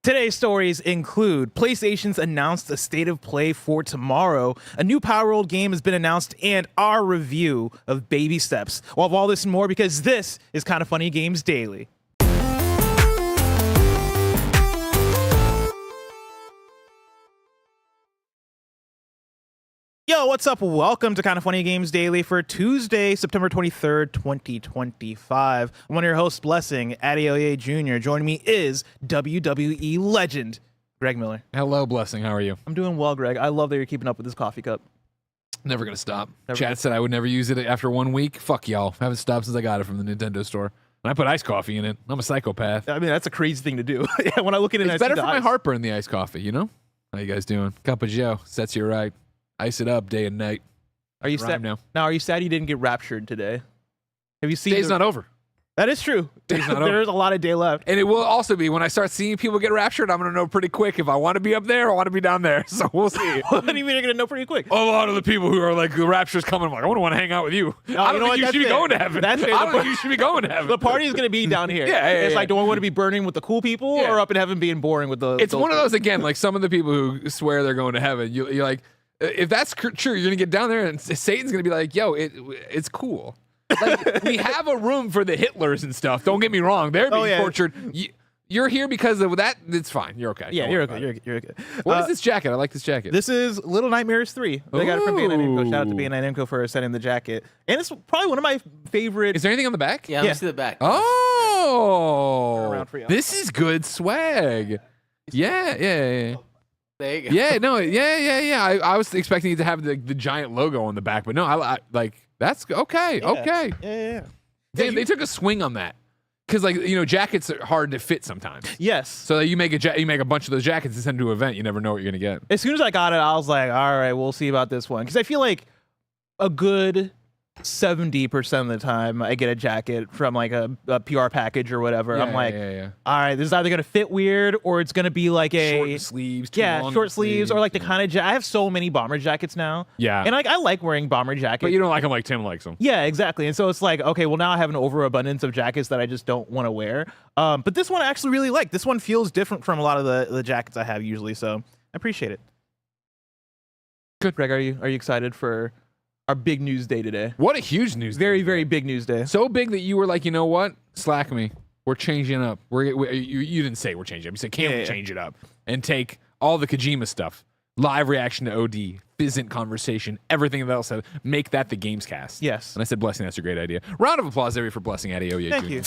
Today's stories include PlayStation's announced a state of play for tomorrow, a new Palworld game has been announced, and our review of Baby Steps. We'll have all this and more because this is Kinda Funny Games Daily. Yo, what's up? Welcome to Kinda Funny Games Daily for Tuesday, September 23rd, 2025. I'm one of your hosts, Blessing, Adeoye Jr. Joining me is WWE legend, Greg Miller. Hello, Blessing. How are you? I'm doing well, Greg. I love that you're keeping up with this coffee cup. Never gonna stop. Chad said I would never use it after 1 week. Fuck y'all. Haven't stopped since I got it from the Nintendo store. And I put iced coffee in it. I'm a psychopath. I mean, that's a crazy thing to do. Yeah, when I look at it, it's better for my heartburn, the iced coffee, you know? How you guys doing? Cup of Joe. Sets you right. Ice it up day and night. Are you sad now? Now, are you sad you didn't get raptured today? Have you seen? Day's not over. That is true. Day's not over. There's a lot of day left. And it will also be when I start seeing people get raptured, I'm going to know pretty quick if I want to be up there or I want to be down there. So we'll see. What do you mean you're going to know pretty quick? A lot of the people who are like, the rapture's coming, I'm like, I want to hang out with you. I don't think you should be going to heaven. I don't think you should be going to heaven. The party is going to be down here. It's like, do I want to be burning with the cool people or up in heaven being boring with the... It's one of those, again, like some of the people who swear they're going to heaven, you're like, if that's true, you're going to get down there and Satan's going to be like, yo, it's cool. Like, we have a room for the Hitlers and stuff. Don't get me wrong. They're being tortured. You're here because of that. It's fine. You're okay. Yeah, you're okay. You're okay. What is this jacket? I like this jacket. This is Little Nightmares 3. They got it from B&I Namco. Shout out to B&I Namco for sending the jacket. And it's probably one of my favorite. Is there anything on the back? Yeah, let me see the back. Oh, this is good swag. Yeah. There you go. Yeah, no, yeah. I was expecting it to have the giant logo on the back, but no, I like that's okay. Yeah. Okay. Yeah. Damn, they took a swing on that. Because, like, you know, jackets are hard to fit sometimes. Yes. So you make a bunch of those jackets and send to an event. You never know what you're going to get. As soon as I got it, I was like, all right, we'll see about this one. Because I feel like a good 70% of the time I get a jacket from like a PR package or whatever. I'm like, all right, this is either going to fit weird or it's going to be like a... Short sleeves. Short sleeves or like the kind of... I have so many bomber jackets now. Yeah. And like I like wearing bomber jackets. But you don't like them like Tim likes them. Yeah, exactly. And so it's like, okay, well now I have an overabundance of jackets that I just don't want to wear. But this one I actually really like. This one feels different from a lot of the jackets I have usually, so I appreciate it. Good. Greg, are you excited for our big news day today? What a huge news day. Very, very big news day. So big that you were like, you know what? Slack me. We're changing up. You didn't say we're changing up. You said, can't we change it up and take all the KOJIMA stuff, live reaction to OD, Physint conversation, everything else, make that the Gamescast. Yes. And I said, Blessing, that's a great idea. Round of applause, everybody, for Blessing Adeoye Jr. Thank you.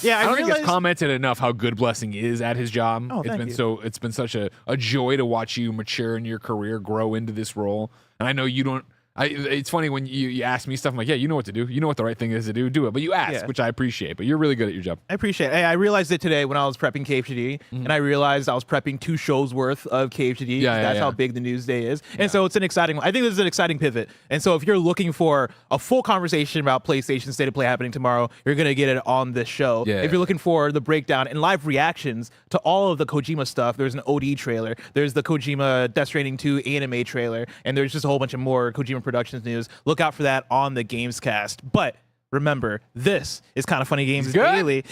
Yeah, I don't think it's commented enough how good Blessing is at his job. Oh, it's been such a joy to watch you mature in your career, grow into this role. And I know you don't. It's funny when you ask me stuff, I'm like, yeah, you know what to do. You know what the right thing is to do it. But you ask, which I appreciate. But you're really good at your job. I appreciate it. I realized it today when I was prepping KFGD, and I realized I was prepping 2 shows worth of KFGD. That's how big the news day is. And so it's an exciting one. I think this is an exciting pivot. And so if you're looking for a full conversation about PlayStation State of Play happening tomorrow, you're going to get it on this show. Yeah. If you're looking for the breakdown and live reactions to all of the KOJIMA stuff, there's an OD trailer. There's the KOJIMA Death Stranding 2 anime trailer. And there's just a whole bunch of more KOJIMA Productions news. Look out for that on the Gamescast. But remember, this is Kinda Funny Games Daily.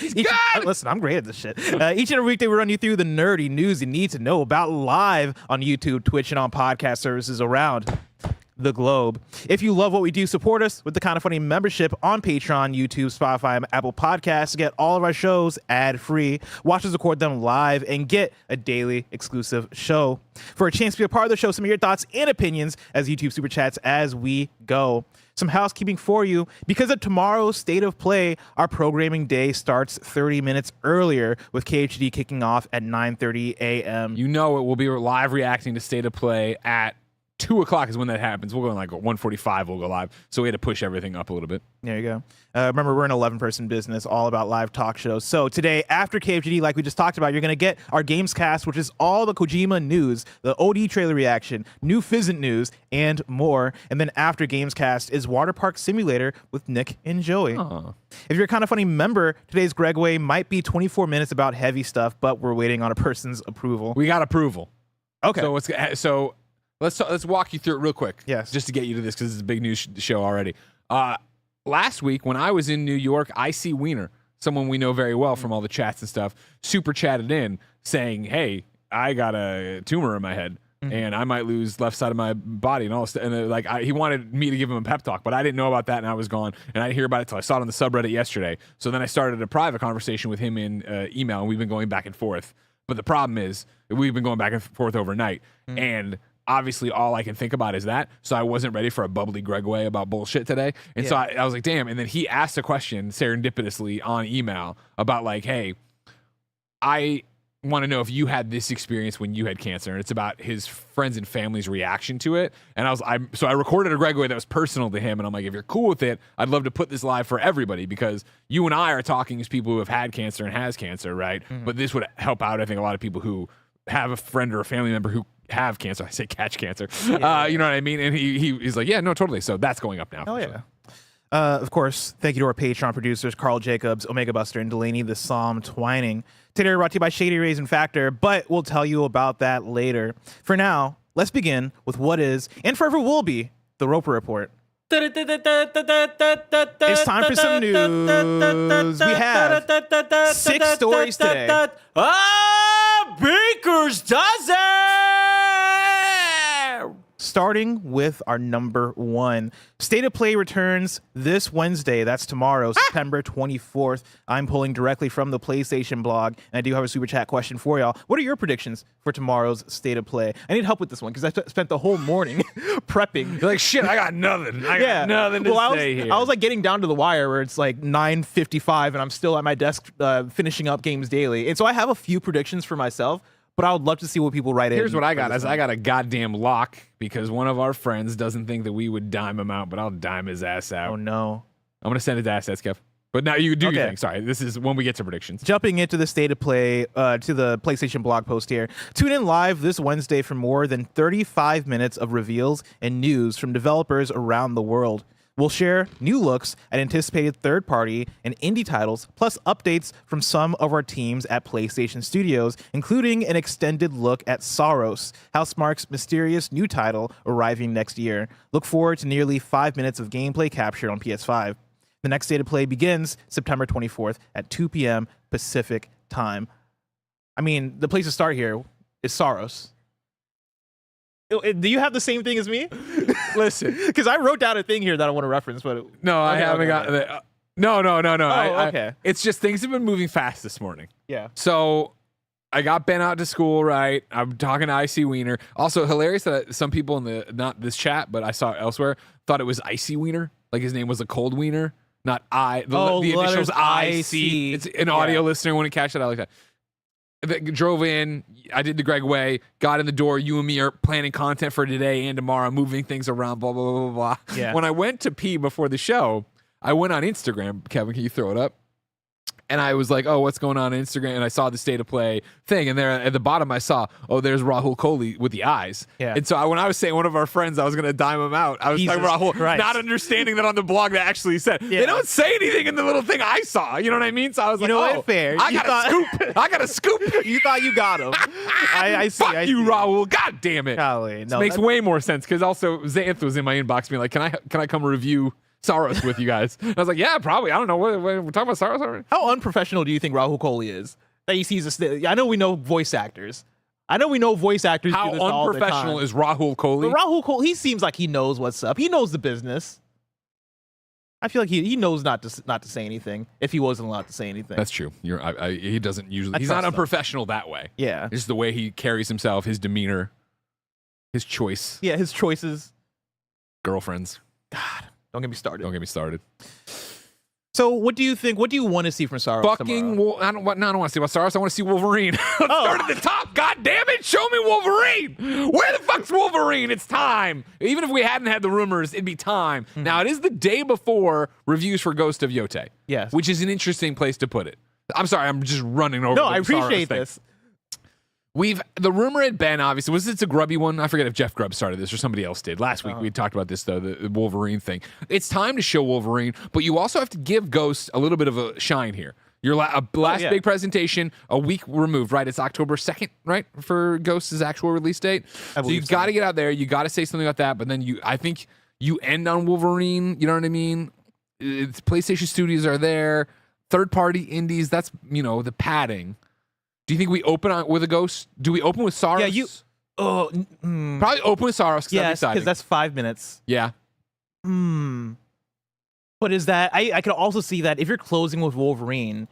Listen, I'm great at this shit. Each and every weekday, we run you through the nerdy news you need to know about live on YouTube, Twitch, and on podcast services around the globe. If you love what we do, support us with the Kinda Funny membership on Patreon, YouTube, Spotify, and Apple Podcasts to get all of our shows ad-free. Watch us record them live and get a daily exclusive show. For a chance to be a part of the show, some of your thoughts and opinions as YouTube Super Chats as we go. Some housekeeping for you. Because of tomorrow's State of Play, our programming day starts 30 minutes earlier with KHD kicking off at 9:30 a.m. You know it will be live reacting to State of Play at 2 o'clock is when that happens. We'll go in like 1:45. We'll go live. So we had to push everything up a little bit. There you go. Remember, we're an 11-person business, all about live talk shows. So today, after KFGD, like we just talked about, you're going to get our Gamescast, which is all the KOJIMA news, the OD trailer reaction, new Physint news, and more. And then after Gamescast is Water Park Simulator with Nick and Joey. Aww. If you're a Kinda Funny member, today's Gregway might be 24 minutes about heavy stuff, but we're waiting on a person's approval. We got approval. Okay. So let's walk you through it real quick. Yes. Just to get you to this because it's a big news show already. Last week when I was in New York, Icy Wiener someone we know very well from all the chats and stuff, super chatted in saying, "Hey, I got a tumor in my head." And I might lose left side of my body and all this. And he wanted me to give him a pep talk, but I didn't know about that, and I was gone. And I didn't hear about it until I saw it on the subreddit yesterday. So then I started a private conversation with him in email, and we've been going back and forth. But the problem is we've been going back and forth overnight, and obviously all I can think about is that. So I wasn't ready for a bubbly Gregway about bullshit today, and so I was like, damn. And then he asked a question serendipitously on email about like, hey, I want to know if you had this experience when you had cancer, and it's about his friends and family's reaction to it. And so I recorded a Gregway that was personal to him, and I'm like, if you're cool with it, I'd love to put this live for everybody, because you and I are talking as people who have had cancer and has cancer, right? But this would help out, I think, a lot of people who have a friend or a family member who have cancer. I say catch cancer. You know what I mean? And he's like, yeah, no, totally. So that's going up now. Oh, yeah. Of course, thank you to our Patreon producers, Carl Jacobs, Omega Buster, and Delaney the Psalm Twining. Today we're brought to you by Shady Rays and Factor, but we'll tell you about that later. For now, let's begin with what is, and forever will be, the Roper Report. It's time for some news. We have 6 stories today. Baker's dozen! Starting with our number 1. State of Play returns this Wednesday. That's tomorrow, September 24th. I'm pulling directly from the PlayStation blog, and I do have a super chat question for y'all. What are your predictions for tomorrow's State of Play? I need help with this one because I spent the whole morning prepping. You're like, shit, I got nothing. I got nothing to say here. I was like getting down to the wire where it's like 9:55 and I'm still at my desk finishing up Games Daily. And so I have a few predictions for myself, but I would love to see what people write in. Here's what I got. I got a goddamn lock because one of our friends doesn't think that we would dime him out, but I'll dime his ass out. Oh, no. I'm going to send his assets, Kev. But now you do your thing. Sorry, this is when we get to predictions. Jumping into the State of Play, to the PlayStation blog post here. Tune in live this Wednesday for more than 35 minutes of reveals and news from developers around the world. We'll share new looks at anticipated third-party and indie titles, plus updates from some of our teams at PlayStation Studios, including an extended look at Saros, Housemarque's mysterious new title arriving next year. Look forward to nearly 5 minutes of gameplay captured on PS5. The next State of Play begins September 24th at 2 p.m. Pacific time. I mean, the place to start here is Saros. Do you have the same thing as me? Listen, because I wrote down a thing here that I want to reference, but no, I haven't got that. No. Okay. It's just things have been moving fast this morning. Yeah. So I got Ben out to school, right? I'm talking to Icy Wiener. Also hilarious that some people in the, not this chat, but I saw it elsewhere, thought it was Icy Wiener. Like his name was a cold wiener, not I. The initials IC. It's an audio listener wouldn't catch that. I like that. Drove in, I did the Gregway, got in the door. You and me are planning content for today and tomorrow, moving things around, blah, blah, blah, blah. Yeah. When I went to pee before the show, I went on Instagram. Kevin, can you throw it up? And I was like, oh, what's going on Instagram? And I saw the State of Play thing. And there at the bottom, I saw, oh, there's Rahul Kohli with the eyes. Yeah. And so when I was saying one of our friends, I was going to dime him out. I was talking Rahul, not understanding that on the blog that actually said, they don't say anything in the little thing I saw. You know what I mean? So I was like, oh, fair. I got a scoop. I got a scoop. You thought you got him. I see. Fuck you, Rahul. God damn it. Golly, no, makes way more sense because also Xanth was in my inbox being like, can I come review Saros with you guys? And I was like, yeah, probably. I don't know. What we're talking about Saros already. How unprofessional do you think Rahul Kohli is? That he sees I know we know voice actors. How do this all the time. Unprofessional is Rahul Kohli? But Rahul Kohli, he seems like he knows what's up. He knows the business. I feel like he knows not to say anything if he wasn't allowed to say anything. That's true. He doesn't usually. He's not unprofessional that way. Yeah. It's just the way he carries himself, his demeanor, his choice. Yeah, his choices. Girlfriends. God. Don't get me started. So, what do you think? What do you want to see from Saros tomorrow? I don't want to see about Saros. I want to see Wolverine. Let's start at the top. God damn it! Show me Wolverine. Where the fuck's Wolverine? It's time. Even if we hadn't had the rumors, it'd be time. Mm-hmm. Now it is the day before reviews for Ghost of Yote. Yes, which is an interesting place to put it. I'm sorry. I'm just running over. No, I appreciate this. The rumor had been, obviously, it's a Grubby one? I forget if Jeff Grubb started this or somebody else did. Last week we talked about this, though, the Wolverine thing. It's time to show Wolverine, but you also have to give Ghost a little bit of a shine here. Your last big presentation, a week removed, right? It's October 2nd, right, for Ghost's actual release date? So you've got to get out there. You got to say something about that, but then I think you end on Wolverine, you know what I mean? It's PlayStation Studios are there. third-party indies, that's, the padding. Do you think we open with a Ghost? Do we open with Saros? Yeah, Probably open with Saros. Yes, because that's 5 minutes. Yeah. But is that I could also see that if you're closing with Wolverine,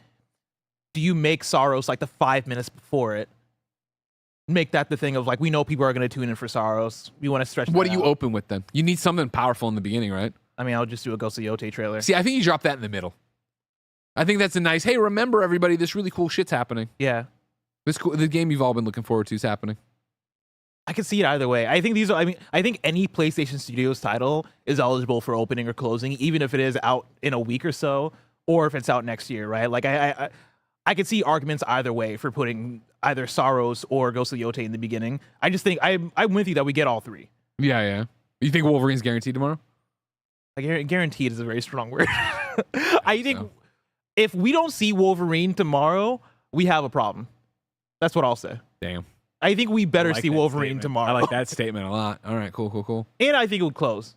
do you make Saros like the 5 minutes before it? Make that the thing of like, we know people are going to tune in for Saros. We want to stretch. What do you open with then? You need something powerful in the beginning, right? I mean, I'll just do a Ghost of Yote trailer. See, I think you drop that in the middle. I think that's a nice, hey, remember everybody, this really cool shit's happening. Yeah. The game you've all been looking forward to is happening. I can see it either way. I think I think any PlayStation Studios title is eligible for opening or closing, even if it is out in a week or so, or if it's out next year, right? Like I could see arguments either way for putting either Saros or Ghost of Yote in the beginning. I just think I'm with you that we get all three. Yeah. You think Wolverine's guaranteed tomorrow? Guaranteed is a very strong word. I think if we don't see Wolverine tomorrow, we have a problem. That's what I'll say. Damn. I think we better see Wolverine statement. tomorrow. I like that statement a lot. All right, cool. And I think it would close.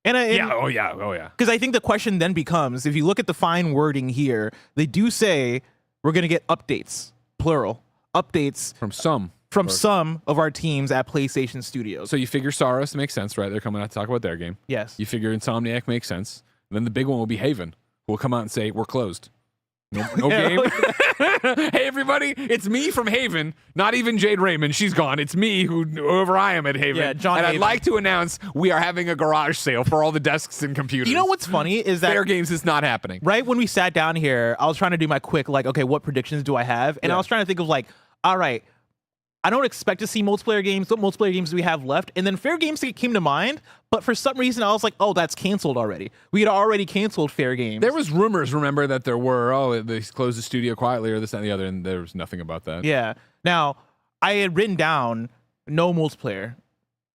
Oh yeah. Because I think the question then becomes, if you look at the fine wording here, they do say we're going to get updates, plural, updates from some of our teams at PlayStation Studios. So you figure Saros makes sense, right? They're coming out to talk about their game. Yes. You figure Insomniac makes sense. And then the big one will be Haven, who will come out and say, we're closed. No game. Hey, everybody, it's me from Haven. Not even Jade Raymond. She's gone. It's me, whoever I am at Haven. Yeah, John and Haven. I'd like to announce we are having a garage sale for all the desks and computers. You know what's funny is that Fair Games is not happening. Right when we sat down here, I was trying to do my quick, like, okay, what predictions do I have? And I was trying to think of like, all right, I don't expect to see multiplayer games. What multiplayer games do we have left? And then Fair Games came to mind, but for some reason I was like, oh, that's canceled already. We had already canceled Fair Games. There was rumors, remember, that there were, they closed the studio quietly or this, that, and the other, and there was nothing about that. Yeah. Now, I had written down no multiplayer,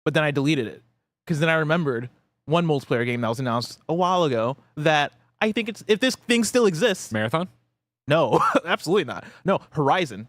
but then I deleted it because then I remembered one multiplayer game that was announced a while ago that I think if this thing still exists. Marathon? No, absolutely not. No, Horizon.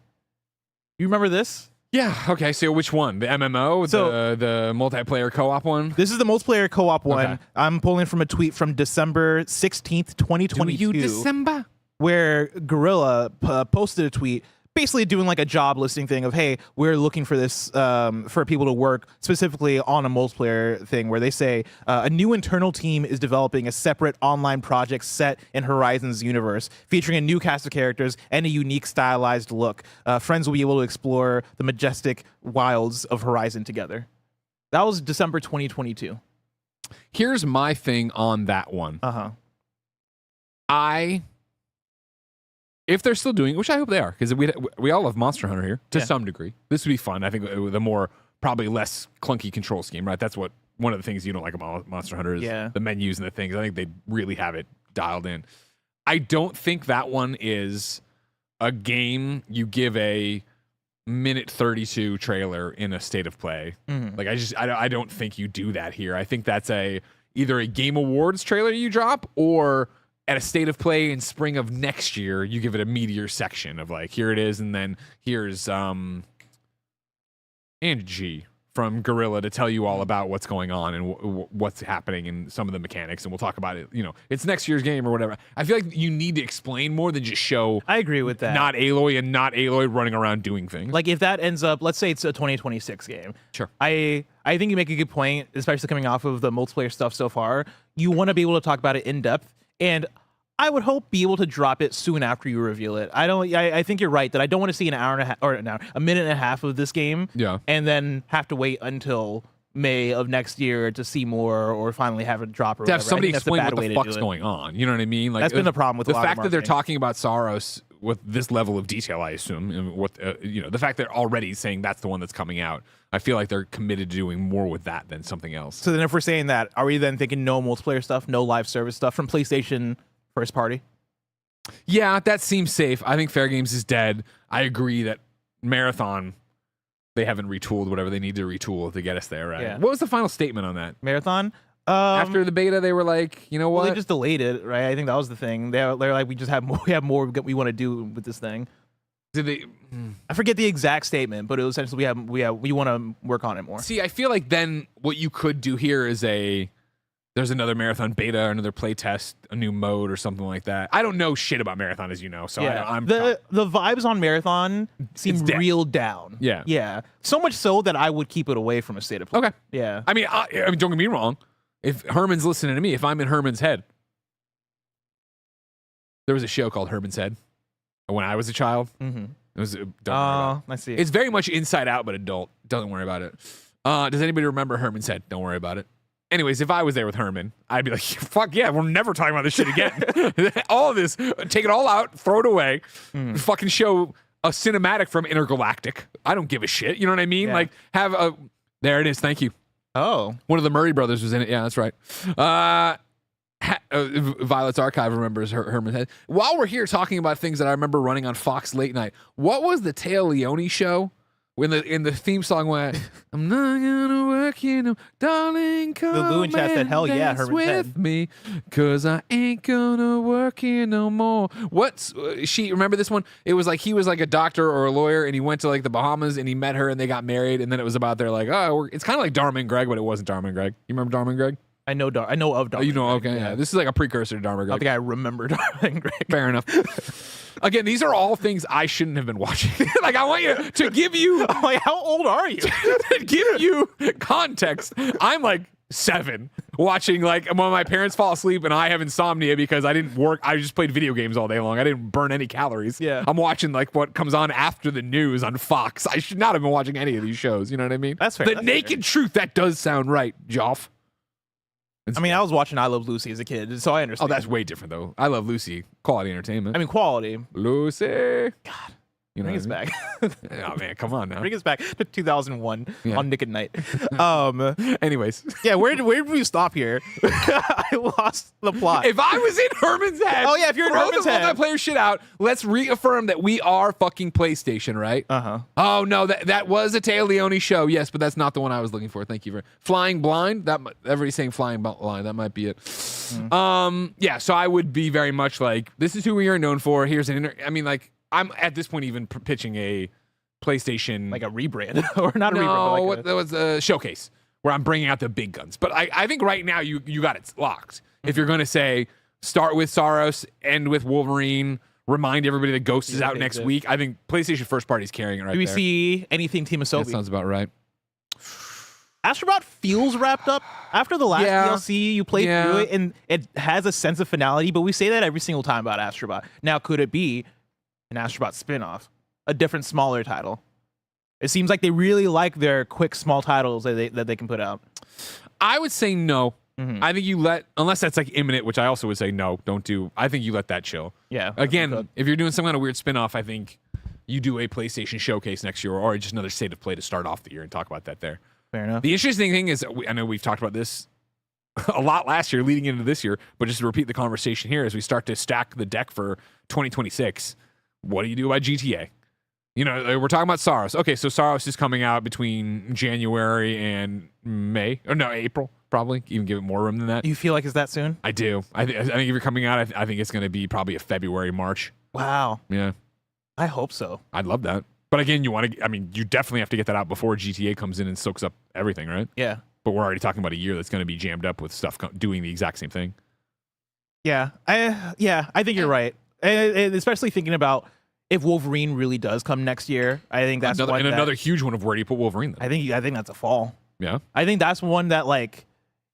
You remember this? Yeah, okay, so which one? The MMO? The multiplayer co-op one? This is the multiplayer co-op one. Okay. I'm pulling from a tweet from December 16th, 2022. December? Where Gorilla posted a tweet basically doing like a job listing thing of, hey, we're looking for this, for people to work specifically on a multiplayer thing where they say a new internal team is developing a separate online project set in Horizon's universe, featuring a new cast of characters and a unique stylized look. Friends will be able to explore the majestic wilds of Horizon together. That was December 2022. Here's my thing on that one. If they're still doing it, which I hope they are, because we all love Monster Hunter here to some degree. This would be fun. I think the more, probably less clunky control scheme, right? That's what one of the things you don't like about Monster Hunter is the menus and the things. I think they really have it dialed in. I don't think that one is a game you give a minute 32 trailer in a state of play. Like I don't think you do that here. I think that's either a Game Awards trailer you drop, or at a state of play in spring of next year, you give it a meteor section of like, here it is, and then here's Angie from Gorilla to tell you all about what's going on and what's happening and some of the mechanics, and we'll talk about it. It's next year's game or whatever. I feel like you need to explain more than just show. I agree with that. Not Aloy and not Aloy running around doing things. Like if that ends up, let's say it's a 2026 game. Sure. I think you make a good point, especially coming off of the multiplayer stuff so far. You want to be able to talk about it in depth, and I would hope be able to drop it soon after you reveal it. I think you're right that I don't want to see an hour and a half or a minute and a half of this game. Yeah. And then have to wait until May of next year to see more or finally have it drop or to have whatever. somebody explain what the fuck's going on. You know what I mean? Like that's been the problem with the a lot fact of that they're marketing. talking about Saros with this level of detail, I assume, and what the fact they're already saying that's the one that's coming out. I feel like they're committed to doing more with that than something else. So then if we're saying that, are we then thinking no multiplayer stuff, no live service stuff from PlayStation first party? Yeah, that seems safe. I think Fair Games is dead. I agree that Marathon, they haven't retooled whatever they need to retool to get us there, right? Yeah. What was the final statement on that? Marathon? After the beta, they were like, you know what? Well, they just delayed it, right? I think that was the thing. They're like, we have more we want to do with this thing. Did they? I forget the exact statement, but it was essentially we want to work on it more. See, I feel like then what you could do here is There's another Marathon beta, another play test, a new mode or something like that. I don't know shit about Marathon, as you know, so I'm the vibes on Marathon seem real down. Yeah. Yeah. So much so that I would keep it away from a state of play. Okay. Yeah. I mean, don't get me wrong. If Herman's listening to me, if I'm in Herman's head, there was a show called Herman's Head when I was a child. Mm-hmm. It was. Don't worry about it. I see. It's very much Inside Out, but adult. Don't worry about it. Does anybody remember Herman's Head? Don't worry about it. Anyways, if I was there with Herman, I'd be like, fuck yeah, we're never talking about this shit again. All of this, take it all out, throw it away, fucking show a cinematic from Intergalactic. I don't give a shit. You know what I mean? Yeah. Like, there it is. Thank you. Oh. One of the Murray brothers was in it. Yeah, that's right. Violet's Archive remembers Herman's Head. While we're here talking about things that I remember running on Fox late night, what was the Taya Leone show? When in the theme song went, I'm not gonna work, darling, come The Lou in chat said, hell yeah, dance Herman's with Head. me, cause I ain't gonna work here no more. What's remember this one? It was like he was like a doctor or a lawyer, and he went to like the Bahamas, and he met her, and they got married, and then it was about their like, it's kind of like Dharma and Greg, but it wasn't Dharma and Greg. You remember Dharma and Greg? I know of Dharma. Oh, you know, okay, yeah. This is like a precursor to Dharma and I Greg. don't think I remember Dharma and Greg. Fair enough. Again, these are all things I shouldn't have been watching. Like, I want you to give you... I'm like, how old are you? to give you context, I'm like 7, watching, like, when my parents fall asleep and I have insomnia because I didn't work. I just played video games all day long. I didn't burn any calories. Yeah. I'm watching, like, what comes on after the news on Fox. I should not have been watching any of these shows. You know what I mean? That's fair. The naked truth, that does sound right, Joff. I mean, I was watching I Love Lucy as a kid, so I Oh, understand. that's way different, though. I Love Lucy. Quality entertainment. I mean, quality. Lucy. God. You know Bring us what I mean? back. Oh, man, come on now. Bring us back to 2001 Yeah. on Nick at Night. Anyways. Yeah, where did we stop here? I lost the plot. If I was in Herman's head, Oh, yeah, if you're in throw Herman's the head. multiplayer shit out. Let's reaffirm that we are fucking PlayStation, right? Uh-huh. Oh no, that was a Taya Leone show, yes, but that's not the one I was looking for. Thank you for Flying Blind. Everybody's saying Flying Blind. That might be it. Yeah. So I would be very much like, this is who we are known for. Here's I mean, like, I'm at this point even pitching a PlayStation, Like a rebrand. Or not a no, rebrand, but that was a showcase where I'm bringing out the big guns. But I think right now you got it locked. If you're going to say start with Saros, end with Wolverine, remind everybody that Ghost is out next week, I think PlayStation first party is carrying it right do we there. see anything Team That Asobi? sounds about right. Astrobot feels wrapped up after the last DLC. You played through it, and it has a sense of finality, but we say that every single time about Astrobot. Now, could it be an Astrobot spin-off? A different, smaller title? It seems like they really like their quick, small titles that they can put out. I would say no. I think you unless that's like imminent, which I also would say no, don't do. I think you let that chill. Yeah. Again, if you're doing some kind of weird spin-off, I think you do a PlayStation showcase next year or just another state of play to start off the year and talk about that there. Fair enough. The interesting thing is, I know we've talked about this a lot last year leading into this year, but just to repeat the conversation here as we start to stack the deck for 2026, what do you do about GTA? You know, we're talking about Saros. Okay, so Saros is coming out between January and May. Or no, April, probably. Even give it more room than that. You feel like it's that soon? I do. I think if you're coming out, I think it's going to be probably a February, March. Wow. Yeah. I hope so. I'd love that. But again, you definitely have to get that out before GTA comes in and soaks up everything, right? Yeah. But we're already talking about a year that's going to be jammed up with stuff doing the exact same thing. Yeah. I think you're right. And especially thinking about if Wolverine really does come next year, I think that's another huge one of where do you put Wolverine then? I think that's a fall. Yeah. I think that's one that, like,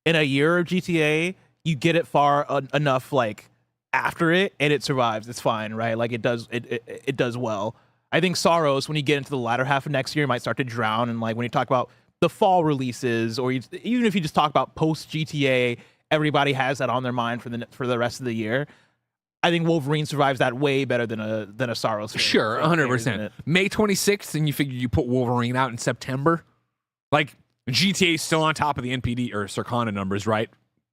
in a year of GTA, you get it far enough, like, after it, and it survives. It's fine, right? Like, it does well. I think Saros, when you get into the latter half of next year, might start to drown. And, like, when you talk about the fall releases, or even if you just talk about post GTA, everybody has that on their mind for the rest of the year. I think Wolverine survives that way better than a Saros. Sure, 100%. May 26th, and you figure you put Wolverine out in September. Like, GTA is still on top of the NPD or Circana numbers, right?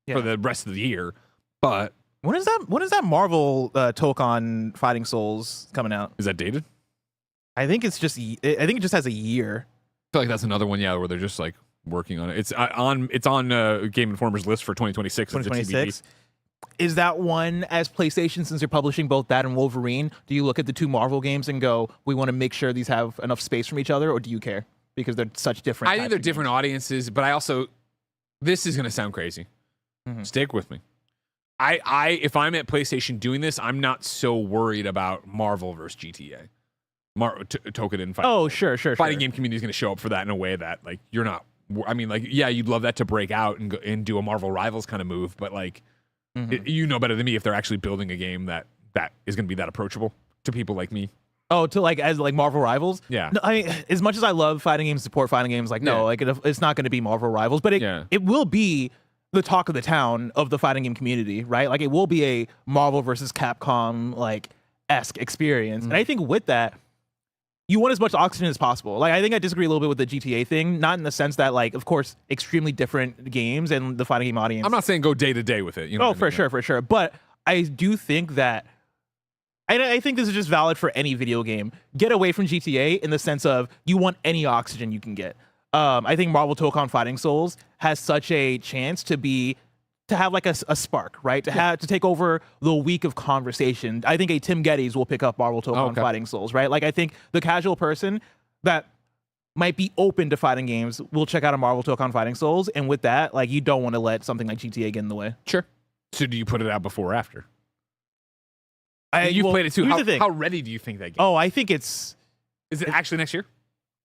Yeah. For the rest of the year. But when is that Marvel Tokon Fighting Souls coming out? is that dated? I think it just has a year. I feel like that's another one, yeah, where they're just like working on it. It's on Game Informer's list for 2026. 2026. Is that one, as PlayStation, since you're publishing both that and Wolverine, do you look at the two Marvel games and go, we want to make sure these have enough space from each other, or do you care? Because they're such different. I think they're different audiences, but I also, this is going to sound crazy. Stick with me. If I'm at PlayStation doing this, I'm not so worried about Marvel versus GTA. Token and fight. Oh, sure. Fighting game community is going to show up for that in a way that like you're not. I mean, like, yeah, you'd love that to break out and go and do a Marvel Rivals kind of move, but like, you know better than me if they're actually building a game that is going to be that approachable to people like me. Oh, to like as like Marvel Rivals? Yeah. No, I mean, as much as I love fighting games, support fighting games, like no, like it's not going to be Marvel Rivals, but it will be the talk of the town of the fighting game community, right? Like it will be a Marvel versus Capcom like esque experience, and I think with that, you want as much oxygen as possible. Like I think I disagree a little bit with the GTA thing, not in the sense that like, of course, extremely different games and the fighting game audience. I'm not saying go day to day with it. You know for sure. But I do think that. I think this is just valid for any video game. Get away from GTA in the sense of you want any oxygen you can get. I think Marvel Tokon Fighting Souls has such a chance to have like a spark, right? To take over the week of conversation. I think a Tim Geddes will pick up Marvel Tokon Fighting Souls, right? Like I think the casual person that might be open to fighting games will check out a Marvel Tokon Fighting Souls, and with that, like you don't want to let something like GTA get in the way. Sure. So do you put it out before or after? You've played it too. How ready do you think that game? Oh, I think it's. Is it actually next year?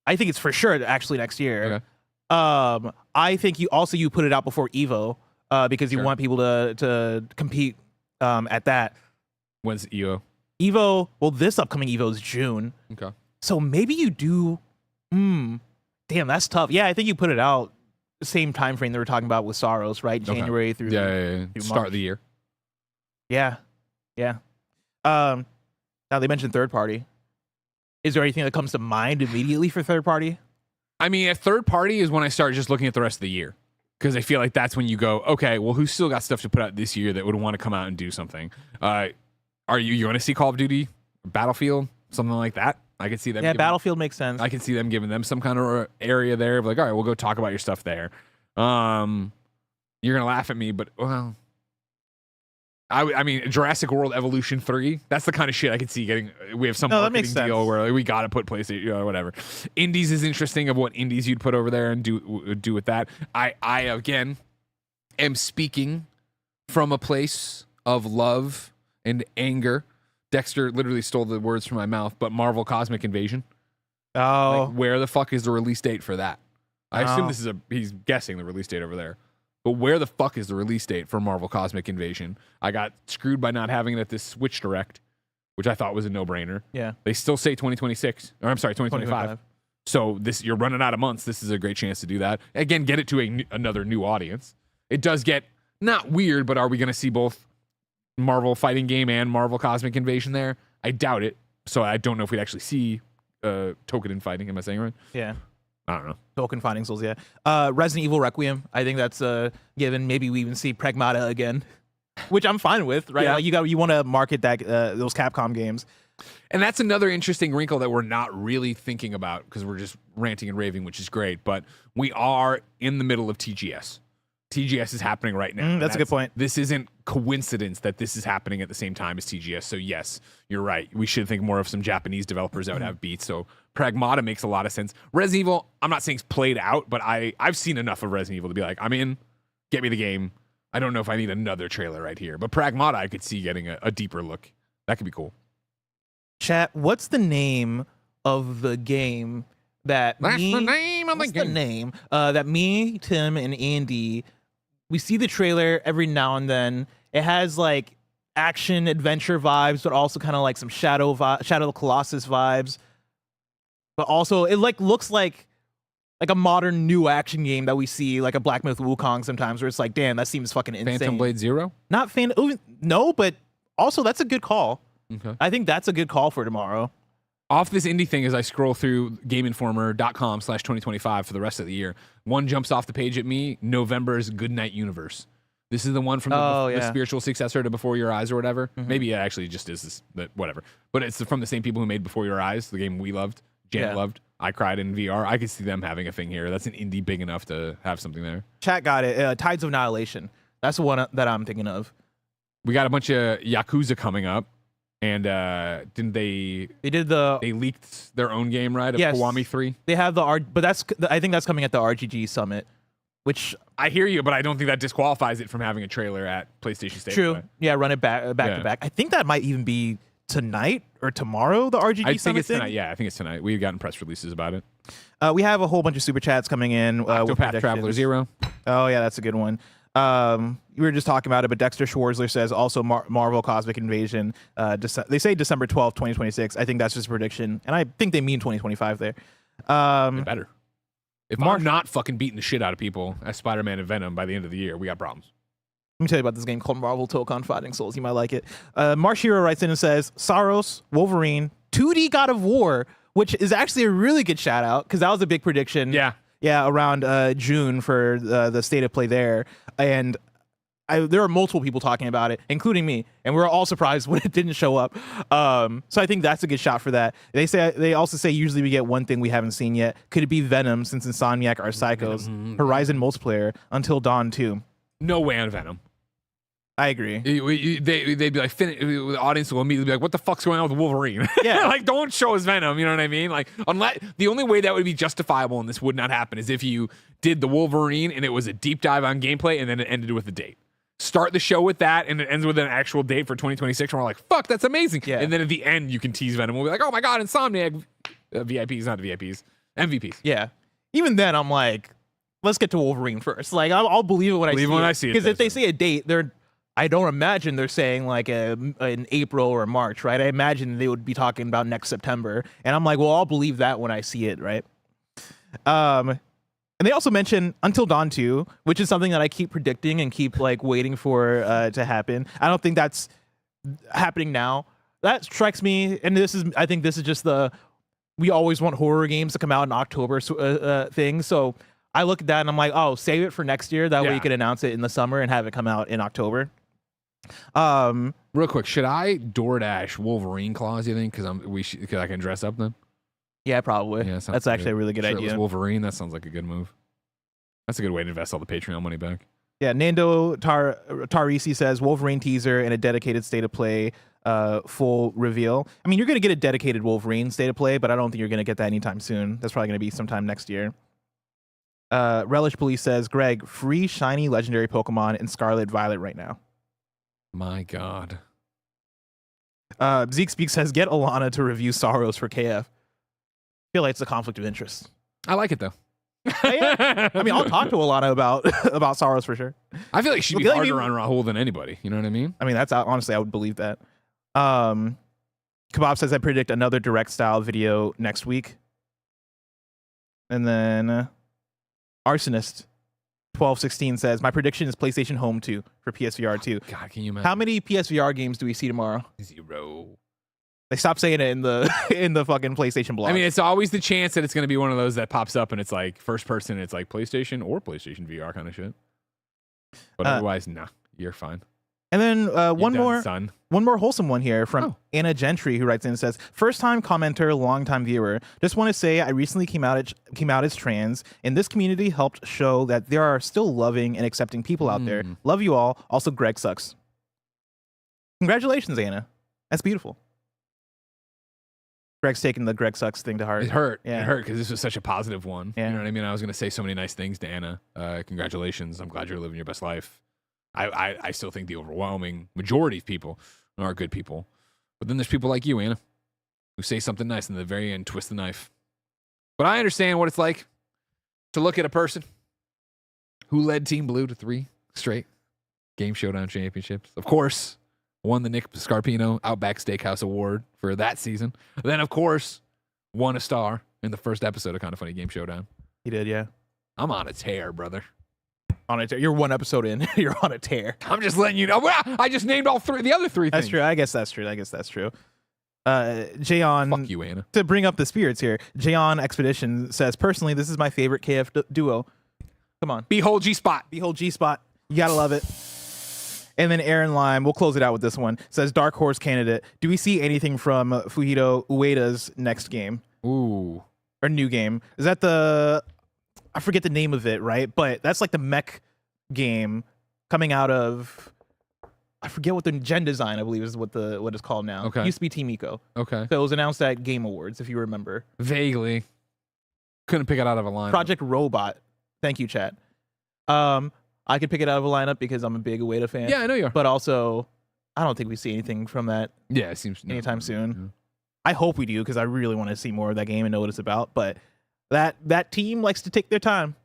I think it's for sure actually next year. Okay. I think you put it out before Evo because you want people to compete at that. When's Evo? Evo, well, this upcoming Evo is June. Okay. So maybe you do. Damn, that's tough. Yeah, I think you put it out the same time frame that we're talking about with Soros, right? January through through start of the year. Yeah. Now they mentioned third party. Is there anything that comes to mind immediately for third party? I mean, a third party is when I start just looking at the rest of the year, because I feel like that's when you go, okay, well, who's still got stuff to put out this year that would want to come out and do something? Are you going to see Call of Duty, Battlefield, something like that? I could see them. Yeah, Battlefield makes sense. I can see them giving them some kind of area there of like, all right, we'll go talk about your stuff there. You're gonna laugh at me, but well. I mean, Jurassic World Evolution 3, that's the kind of shit I could see getting. We have some marketing deal where like, we got to put PlayStation or whatever. Indies is interesting of what indies you'd put over there and do with that. I again, am speaking from a place of love and anger. Dexter literally stole the words from my mouth, but Marvel Cosmic Invasion. Oh. Like, where the fuck is the release date for that? I assume he's guessing the release date over there. But where the fuck is the release date for Marvel Cosmic Invasion? I got screwed by not having it at this Switch Direct, which I thought was a no-brainer. Yeah. They still say 2026. Or I'm sorry, 2025. So you're running out of months. This is a great chance to do that. Again, get it to another new audience. It does get not weird, but are we going to see both Marvel fighting game and Marvel Cosmic Invasion there? I doubt it. So I don't know if we'd actually see Token in fighting. Am I saying right? Yeah. I don't know. Token Fighting Souls, yeah. Resident Evil Requiem, I think that's given. Maybe we even see Pragmata again, which I'm fine with, right? Yeah. Like you want to market that those Capcom games. And that's another interesting wrinkle that we're not really thinking about because we're just ranting and raving, which is great. But we are in the middle of TGS. TGS is happening right now. That's a good point. This isn't coincidence that this is happening at the same time as TGS. So yes, you're right. We should think more of some Japanese developers that would have beats. So Pragmata makes a lot of sense. Resident Evil, I'm not saying it's played out, but I've seen enough of Resident Evil to be like, I'm in. Get me the game. I don't know if I need another trailer right here. But Pragmata, I could see getting a deeper look. That could be cool. Chat, what's the name of the game that the name that me, Tim, and Andy, we see the trailer every now and then. It has like action adventure vibes, but also kind of like some Shadow of the Colossus vibes. But also it like looks like a modern new action game that we see like a Black Myth Wukong sometimes, where it's like, damn, that seems fucking insane. Phantom Blade Zero? Not no, but also that's a good call. Okay. I think that's a good call for tomorrow. Off this indie thing, as I scroll through GameInformer.com/2025 for the rest of the year, one jumps off the page at me. November's Goodnight Universe. This is the one from the spiritual successor to Before Your Eyes or whatever. Maybe it actually just is this, whatever. But it's from the same people who made Before Your Eyes, the game we loved, Janet loved. I cried in VR. I could see them having a thing here. That's an indie big enough to have something there. Chat got it. Tides of Annihilation. That's the one that I'm thinking of. We got a bunch of Yakuza coming up. And didn't they? They leaked their own game, right? Of Kiwami 3. They have but I think that's coming at the RGG Summit, which I hear you, but I don't think that disqualifies it from having a trailer at PlayStation State. true. Yeah, run it back to back. I think that might even be tonight or tomorrow. The RGD I think Summit it's thing. tonight. Yeah, I think it's tonight. We've gotten press releases about it. We have a whole bunch of super chats coming in. With Octopath Traveler 0. Oh yeah, that's a good one. We were just talking about it, but Dexter Schwarzler says also Marvel Cosmic Invasion. They say December 12th, 2026. I think that's just a prediction, and I think they mean 2025 there. They better. If I'm not fucking beating the shit out of people as Spider-Man and Venom by the end of the year, we got problems. Let me tell you about this game called Marvel Tokon Fighting Souls. You might like it. Marshiro writes in and says, Saros, Wolverine, 2D God of War, which is actually a really good shout out because that was a big prediction. Yeah. Yeah, around June for the state of play there. And there are multiple people talking about it, including me, and we were all surprised when it didn't show up. So I think that's a good shot for that. They also say usually we get one thing we haven't seen yet. Could it be Venom since Insomniac are psychos? Horizon multiplayer Until Dawn 2. No way on Venom. I agree. They'd be like, the audience will immediately be like, what the fuck's going on with Wolverine? Yeah. Like, don't show us Venom, you know what I mean? Like, unless the only way that would be justifiable and this would not happen is if you did the Wolverine and it was a deep dive on gameplay and then it ended with a date. Start the show with that and it ends with an actual date for 2026 and we're like, fuck, that's amazing. Yeah. And then at the end, you can tease Venom. We'll be like, oh my God, Insomniac. VIPs, not VIPs. MVPs. Yeah. Even then, I'm like, let's get to Wolverine first. Like, I'll believe it when I see it. Because if they say a date, I don't imagine they're saying like in April or March, right? I imagine they would be talking about next September. And I'm like, well, I'll believe that when I see it, right? And they also mention Until Dawn 2, which is something that I keep predicting and keep like waiting for to happen. I don't think that's happening now. That strikes me, and I think this is just we always want horror games to come out in October thing. So I look at that and I'm like, oh, save it for next year. That way you can announce it in the summer and have it come out in October. Real quick, should I DoorDash Wolverine claws? You think? Because I can dress up then. Yeah, probably. Yeah, that's actually a really good idea. Wolverine. That sounds like a good move. That's a good way to invest all the Patreon money back. Yeah, Nando Tarisi says Wolverine teaser and a dedicated state of play full reveal. I mean, you're going to get a dedicated Wolverine state of play, but I don't think you're going to get that anytime soon. That's probably going to be sometime next year. Relish Police says, Greg, free shiny legendary Pokemon in Scarlet Violet right now. My God. Zeke Speak says, get Alana to review Saros for KF. I feel like it's a conflict of interest. I like it though. Yeah. I mean, I'll talk to Alana about Saros for sure. I feel like she'd be harder on Rahul than anybody. You know what I mean? I mean, that's honestly, I would believe that. Kebab says, I predict another direct style video next week. And then Arsonist 1216 says, my prediction is PlayStation Home 2 for PSVR 2. God, can you imagine? How many PSVR games do we see tomorrow? 0. They stopped saying it in the fucking PlayStation blog. I mean, it's always the chance that it's going to be one of those that pops up and it's like first person, it's like PlayStation or PlayStation VR kind of shit. But otherwise, nah, you're fine. And then one more wholesome one here from Anna Gentry, who writes in and says, first time commenter, long time viewer. Just want to say I recently came out as trans, and this community helped show that there are still loving and accepting people out there. Love you all. Also, Greg sucks. Congratulations, Anna. That's beautiful. Greg's taking the Greg sucks thing to heart. It hurt. Yeah. It hurt because this was such a positive one. Yeah. You know what I mean? I was going to say so many nice things to Anna. Congratulations. I'm glad you're living your best life. I still think the overwhelming majority of people are good people. But then there's people like you, Anna, who say something nice and at the very end twist the knife. But I understand what it's like to look at a person who led Team Blue to 3 straight Game Showdown championships. Of course, won the Nick Scarpino Outback Steakhouse Award for that season. Then, of course, won a star in the first episode of Kind of Funny Game Showdown. He did, yeah. I'm on a tear, brother. On a tear. You're one episode in. You're on a tear. I'm just letting you know. I just named all the other 3 things. That's true. I guess that's true. Jayon. Fuck you, Anna. To bring up the spirits here, Jayon Expedition says, personally, this is my favorite KF duo. Come on. Behold G-Spot. Behold G-Spot. You gotta love it. And then Aaron Lime, we'll close it out with this one, says, Dark Horse candidate. Do we see anything from Fujito Ueda's next game? Ooh. Or new game? Is that I forget the name of it, right? But that's like the mech game coming out of, I forget what the Gen Design, I believe, is what it's called now. Okay. It used to be Team Eco. Okay. So it was announced at Game Awards, if you remember. Vaguely. Couldn't pick it out of a line. Project Robot. Thank you, chat. I could pick it out of a lineup because I'm a big Ueda fan. Yeah, I know you are. But also, I don't think we see anything from that Yeah, it seems anytime soon. I hope we do because I really want to see more of that game and know what it's about. But that team likes to take their time.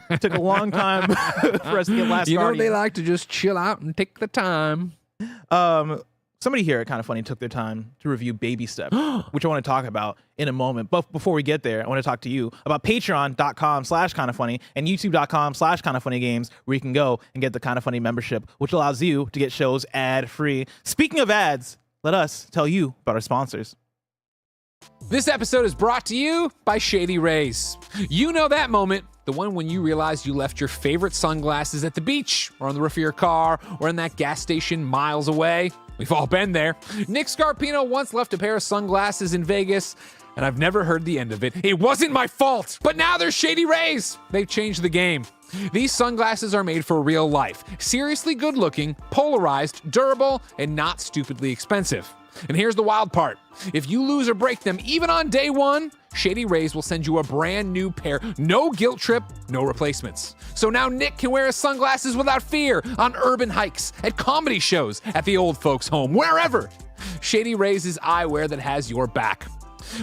It took a long time for us to get Last Guardian. They like to just chill out and take the time. Somebody here at Kind of Funny took their time to review Baby Steps, which I want to talk about in a moment. But before we get there, I want to talk to you about patreon.com/kindoffunny and youtube.com/kindoffunnygames, where you can go and get the Kind of Funny membership, which allows you to get shows ad-free. Speaking of ads, let us tell you about our sponsors. This episode is brought to you by Shady Rays. You know that moment, the one when you realize you left your favorite sunglasses at the beach or on the roof of your car or in that gas station miles away. We've all been there. Nick Scarpino once left a pair of sunglasses in Vegas, and I've never heard the end of it. It wasn't my fault, but now there's Shady Rays. They've changed the game. These sunglasses are made for real life, seriously good looking, polarized, durable, and not stupidly expensive. And here's the wild part. If you lose or break them, even on day one, Shady Rays will send you a brand new pair. No guilt trip, no replacements. So now Nick can wear his sunglasses without fear on urban hikes, at comedy shows, at the old folks' home, wherever. Shady Rays is eyewear that has your back.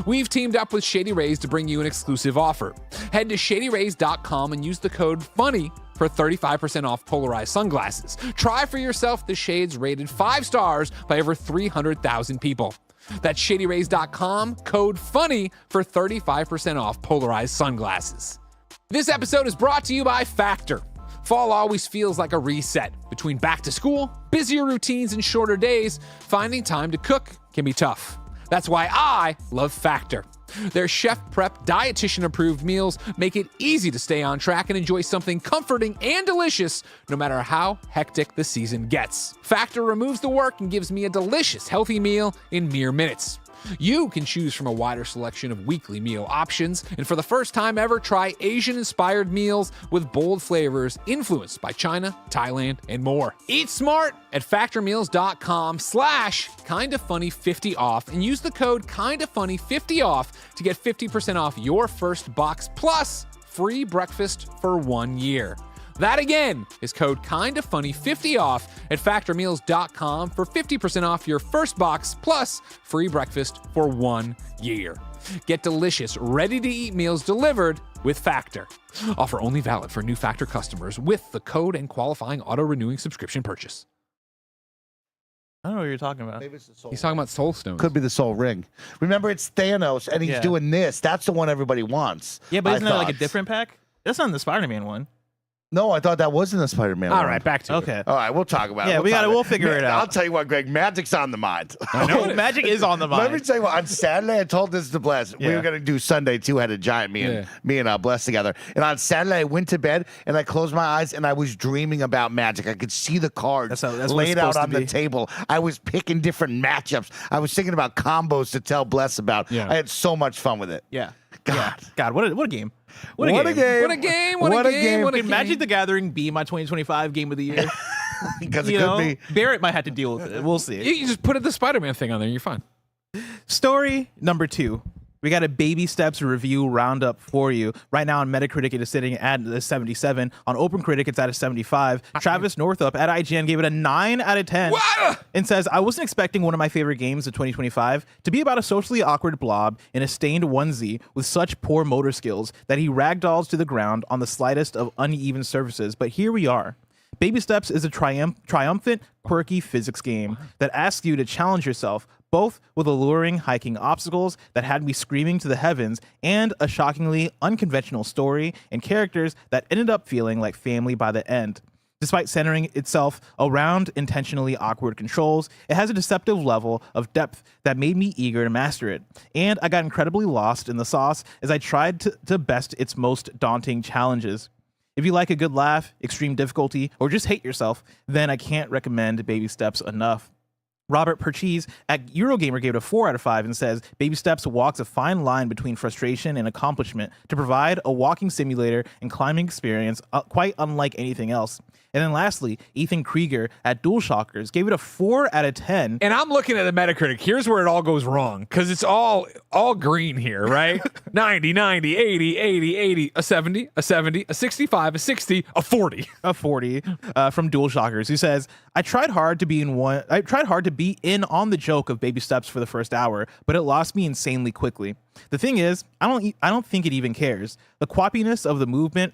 We've teamed up with Shady Rays to bring you an exclusive offer. Head to shadyrays.com and use the code FUNNY for 35% off polarized sunglasses. Try for yourself the shades rated 5 stars by over 300,000 people. That's shadyrays.com, code FUNNY for 35% off polarized sunglasses. This episode is brought to you by Factor. Fall always feels like a reset. Between back to school, busier routines, and shorter days, finding time to cook can be tough. That's why I love Factor. Their chef prep, dietitian approved meals make it easy to stay on track and enjoy something comforting and delicious no matter how hectic the season gets. Factor removes the work and gives me a delicious, healthy meal in mere minutes. You can choose from a wider selection of weekly meal options, and for the first time ever, try Asian-inspired meals with bold flavors influenced by China, Thailand, and more. Eat smart at factormeals.com/kindoffunny50 off and use the code kindoffunny50 off to get 50% off your first box plus free breakfast for 1 year. That again is code kindoffunny50 off at factormeals.com for 50% off your first box plus free breakfast for 1 year. Get delicious, ready-to-eat meals delivered with Factor. Offer only valid for new Factor customers with the code and qualifying auto-renewing subscription purchase. I don't know what you're talking about. Maybe it's the soul He's talking about Soul Stones. Could be the Soul Ring. Remember, it's Thanos, and he's doing this. That's the one everybody wants. Yeah, but isn't I that like a thought. different pack? That's not in the Spider-Man one. No, I thought that was in the Spider-Man All one. right, back to it. Okay. All right, we'll talk about it. Yeah, we'll figure it out. I'll tell you what, Greg, magic's on the mind. No, magic is on the mind. Let me tell you what, on Saturday, I told this to Bless. We Yeah. were going to do Sunday two-headed giant, me and Bless together. And on Saturday, I went to bed, and I closed my eyes, and I was dreaming about magic. I could see the cards That's what laid it's out supposed on to the be. table. I was picking different matchups. I was thinking about combos to tell Bless about. Yeah. I had so much fun with it. Yeah. God. Yeah. God, what a game. What a game. What a game, what a game, what a Can Magic game. the Gathering be my 2025 game of the year? Because it You could know, be. Barrett might have to deal with it. We'll see. You just put the Spider-Man thing on there, you're fine. Story number 2. We got a Baby Steps review roundup for you. Right now on Metacritic, it is sitting at a 77. On OpenCritic, it's at a 75. Travis Northup at IGN gave it a 9 out of 10 and says, I wasn't expecting one of my favorite games of 2025 to be about a socially awkward blob in a stained onesie with such poor motor skills that he ragdolls to the ground on the slightest of uneven surfaces. But here we are. Baby Steps is a triumphant, quirky physics game that asks you to challenge yourself, both with alluring hiking obstacles that had me screaming to the heavens and a shockingly unconventional story and characters that ended up feeling like family by the end. Despite centering itself around intentionally awkward controls, it has a deceptive level of depth that made me eager to master it. And I got incredibly lost in the sauce as I tried to best its most daunting challenges. If you like a good laugh, extreme difficulty, or just hate yourself, then I can't recommend Baby Steps enough. Robert Perchese at Eurogamer gave it a 4 out of 5 and says, Baby Steps walks a fine line between frustration and accomplishment to provide a walking simulator and climbing experience quite unlike anything else. And then lastly, Ethan Krieger at DualShockers gave it a 4 out of 10. And I'm looking at the Metacritic. Here's where it all goes wrong, because it's all green here, right? 90, 90, 80, 80, 80, a 70, a 70, a 65, a 60, a 40. A 40 from DualShockers, who says, I tried hard to be in on the joke of Baby Steps for the first hour, but it lost me insanely quickly. The thing is, I don't think it even cares. The quappiness of the movement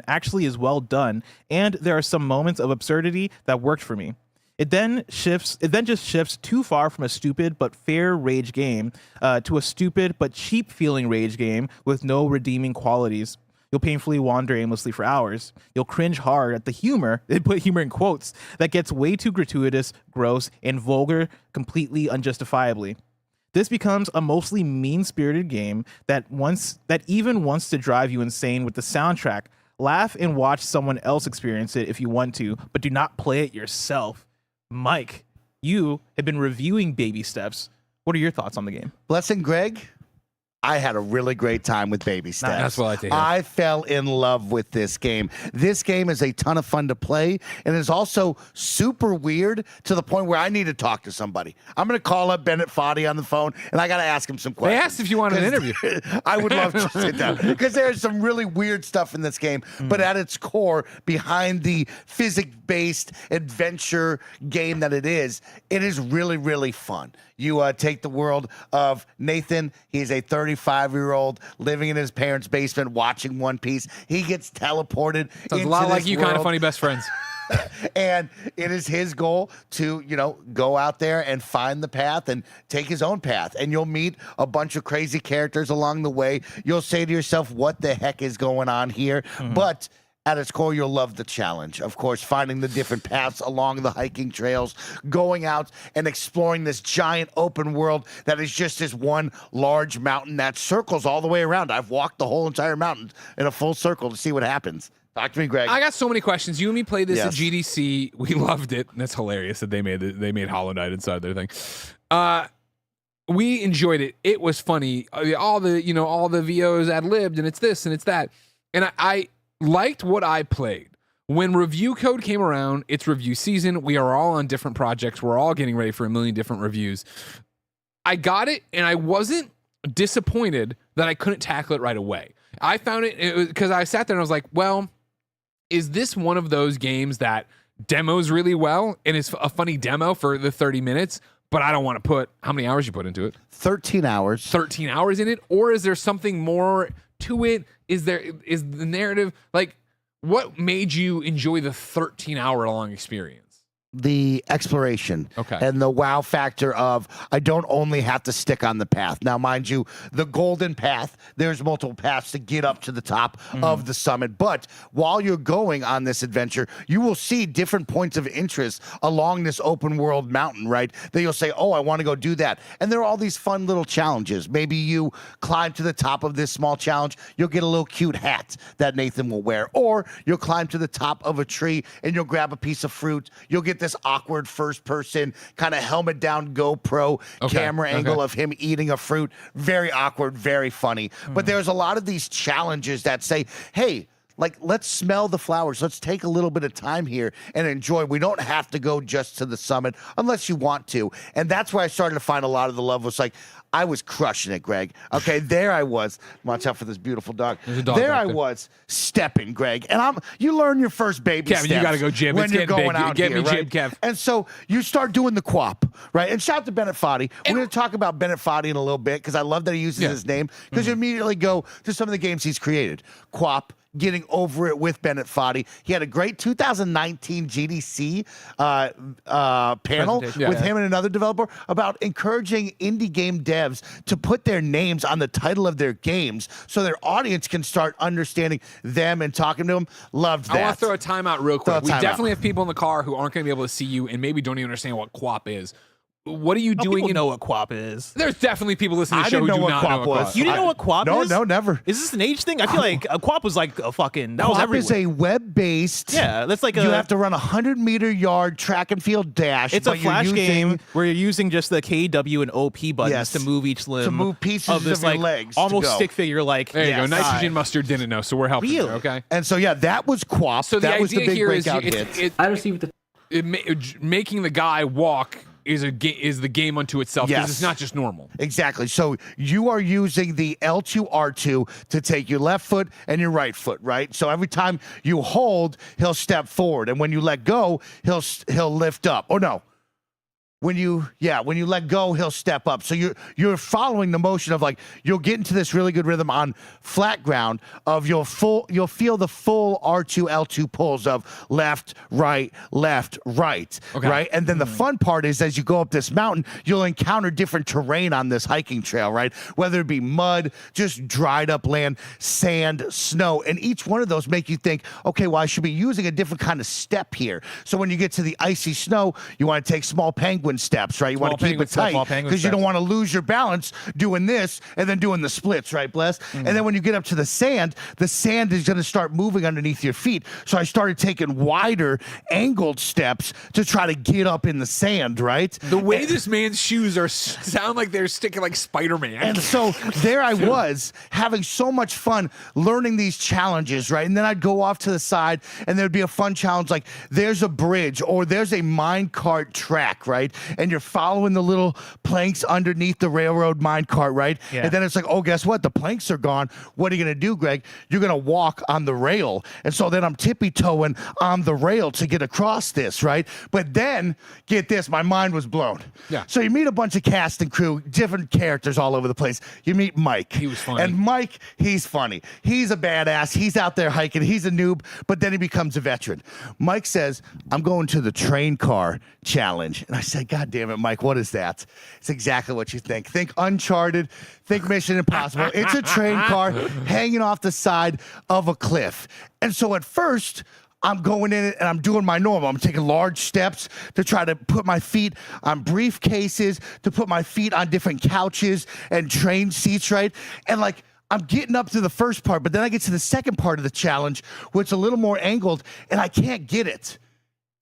actually is well done, and there are some moments of absurdity that worked for me. It then just shifts too far from a stupid but fair rage game to a stupid but cheap feeling rage game with no redeeming qualities. You'll painfully wander aimlessly for hours. You'll cringe hard at the humor, they put humor in quotes, that gets way too gratuitous, gross, and vulgar completely unjustifiably. This becomes a mostly mean-spirited game that even wants to drive you insane with the soundtrack. Laugh and watch someone else experience it if you want to, but do not play it yourself. Mike, you have been reviewing Baby Steps. What are your thoughts on the game? Blessing Greg, I had a really great time with Baby Steps. That's what I like to hear. I fell in love with this game. This game is a ton of fun to play, and is also super weird to the point where I need to talk to somebody. I'm going to call up Bennett Foddy on the phone, and I got to ask him some questions. They asked if you wanted an interview. I would love to sit down, because there's some really weird stuff in this game, but at its core, behind the physics-based adventure game that it is really, really fun. You take the world of Nathan. He's a 35-year-old living in his parents' basement watching One Piece. He gets teleported Sounds into a lot like this you, world. Kind of Funny best friends. And it is his goal to, go out there and find the path and take his own path. And you'll meet a bunch of crazy characters along the way. You'll say to yourself, what the heck is going on here? Mm-hmm. But at its core, you'll love the challenge. Of course, finding the different paths along the hiking trails, going out and exploring this giant open world that is just this one large mountain that circles all the way around. I've walked the whole entire mountain in a full circle to see what happens. Talk to me, Greg. I got so many questions. You and me played this at GDC. We loved it. And that's hilarious that they made Hollow Knight inside their thing. We enjoyed it. It was funny. All the VOs ad-libbed, and it's this and it's that. And I liked what I played. When review code came around, it's review season. We are all on different projects. We're all getting ready for a million different reviews. I got it, and I wasn't disappointed that I couldn't tackle it right away. I found it because I sat there and I was like, well, is this one of those games that demos really well and is a funny demo for the 30 minutes, but I don't want to put how many hours you put into it? 13 hours. 13 hours in it? Or is there something more to it? Is the narrative, like, what made you enjoy the 13-hour long experience? The exploration and the wow factor of I don't only have to stick on the path. Now, mind you, the golden path, there's multiple paths to get up to the top of the summit. But while you're going on this adventure, you will see different points of interest along this open world mountain, right? That you'll say, oh, I want to go do that. And there are all these fun little challenges. Maybe you climb to the top of this small challenge, you'll get a little cute hat that Nathan will wear. Or you'll climb to the top of a tree and you'll grab a piece of fruit. You'll get this awkward first person kind of helmet down GoPro camera angle of him eating a fruit. Very awkward, very funny. But there's a lot of these challenges that say, hey, like, let's smell the flowers. Let's take a little bit of time here and enjoy. We don't have to go just to the summit unless you want to. And that's where I started to find a lot of the love. Was like, I was crushing it, Greg. Okay, there I was. Watch out for this beautiful dog. There I was stepping, Greg. And you learn your first baby Kevin, steps. you got to go gym. When It's you're getting going big. out Get here, me right? gym, Kev. And so you start doing the quap, right? And shout out to Bennett Foddy. We're going to talk about Bennett Foddy in a little bit because I love that he uses his name, because you immediately go to some of the games he's created. Quap, getting over it with Bennett Foddy. He had a great 2019 GDC panel with him and another developer about encouraging indie game devs to put their names on the title of their games so their audience can start understanding them and talking to them. Loved that. I want to throw a timeout real quick. We definitely have people in the car who aren't going to be able to see you and maybe don't even understand what quap is. what are you doing? People know what QWOP is. There's definitely people listening to the show who do not know what QWOP. You didn't know what QWOP is? No, never. Is this an age thing? I feel like QWOP was like a fucking. That was QWOP everywhere. is a web-based. Yeah, that's like you have to run a 100-meter yard track and field dash. It's a flash game where you're using just the K, W, and OP buttons to move each limb. To move pieces of this, your like, legs. almost stick figure like. There you go. Nitrogen Mustard didn't know, so we're helping you, okay? And so, yeah, that was QWOP. So that was the big breakout hit. I received the. Making the guy walk is the game unto itself because it's not just normal. Exactly. So you are using the L2 R2 to take your left foot and your right foot, right? So every time you hold, he'll step forward, and when you let go, he'll lift up. Oh no. When you let go, he'll step up. So you're following the motion of, like, you'll get into this really good rhythm on flat ground of you'll feel the full R2 L2 pulls of left, right, okay. right? And then the fun part is, as you go up this mountain, you'll encounter different terrain on this hiking trail, right? Whether it be mud, just dried up land, sand, snow, and each one of those make you think, okay, well, I should be using a different kind of step here. So when you get to the icy snow, you want to take small penguin steps, right? You want to keep it tight because you don't want to lose your balance doing this and then doing the splits, right, Bless? And then when you get up to the sand is going to start moving underneath your feet. So I started taking wider angled steps to try to get up in the sand, right? The way this man's shoes sound like they're sticking like Spider-Man. And so there I was having so much fun learning these challenges, right? And then I'd go off to the side and there'd be a fun challenge like there's a bridge or there's a minecart track, right? And you're following the little planks underneath the railroad minecart, right? Yeah. And then it's like, oh, guess what? The planks are gone. What are you going to do, Greg? You're going to walk on the rail. And so then I'm tippy-toeing on the rail to get across this, right? But then, get this, my mind was blown. Yeah. So you meet a bunch of cast and crew, different characters all over the place. You meet Mike. He was funny. And Mike, he's funny. He's a badass. He's out there hiking. He's a noob, but then he becomes a veteran. Mike says, I'm going to the train car challenge. And I said, God damn it, Mike, what is that? It's exactly what you think. Think Uncharted, think Mission Impossible. It's a train car hanging off the side of a cliff. And so at first, I'm going in it and I'm doing my normal. I'm taking large steps to try to put my feet on briefcases, to put my feet on different couches and train seats, right? And like, I'm getting up to the first part, but then I get to the second part of the challenge, where it's a little more angled, and I can't get it.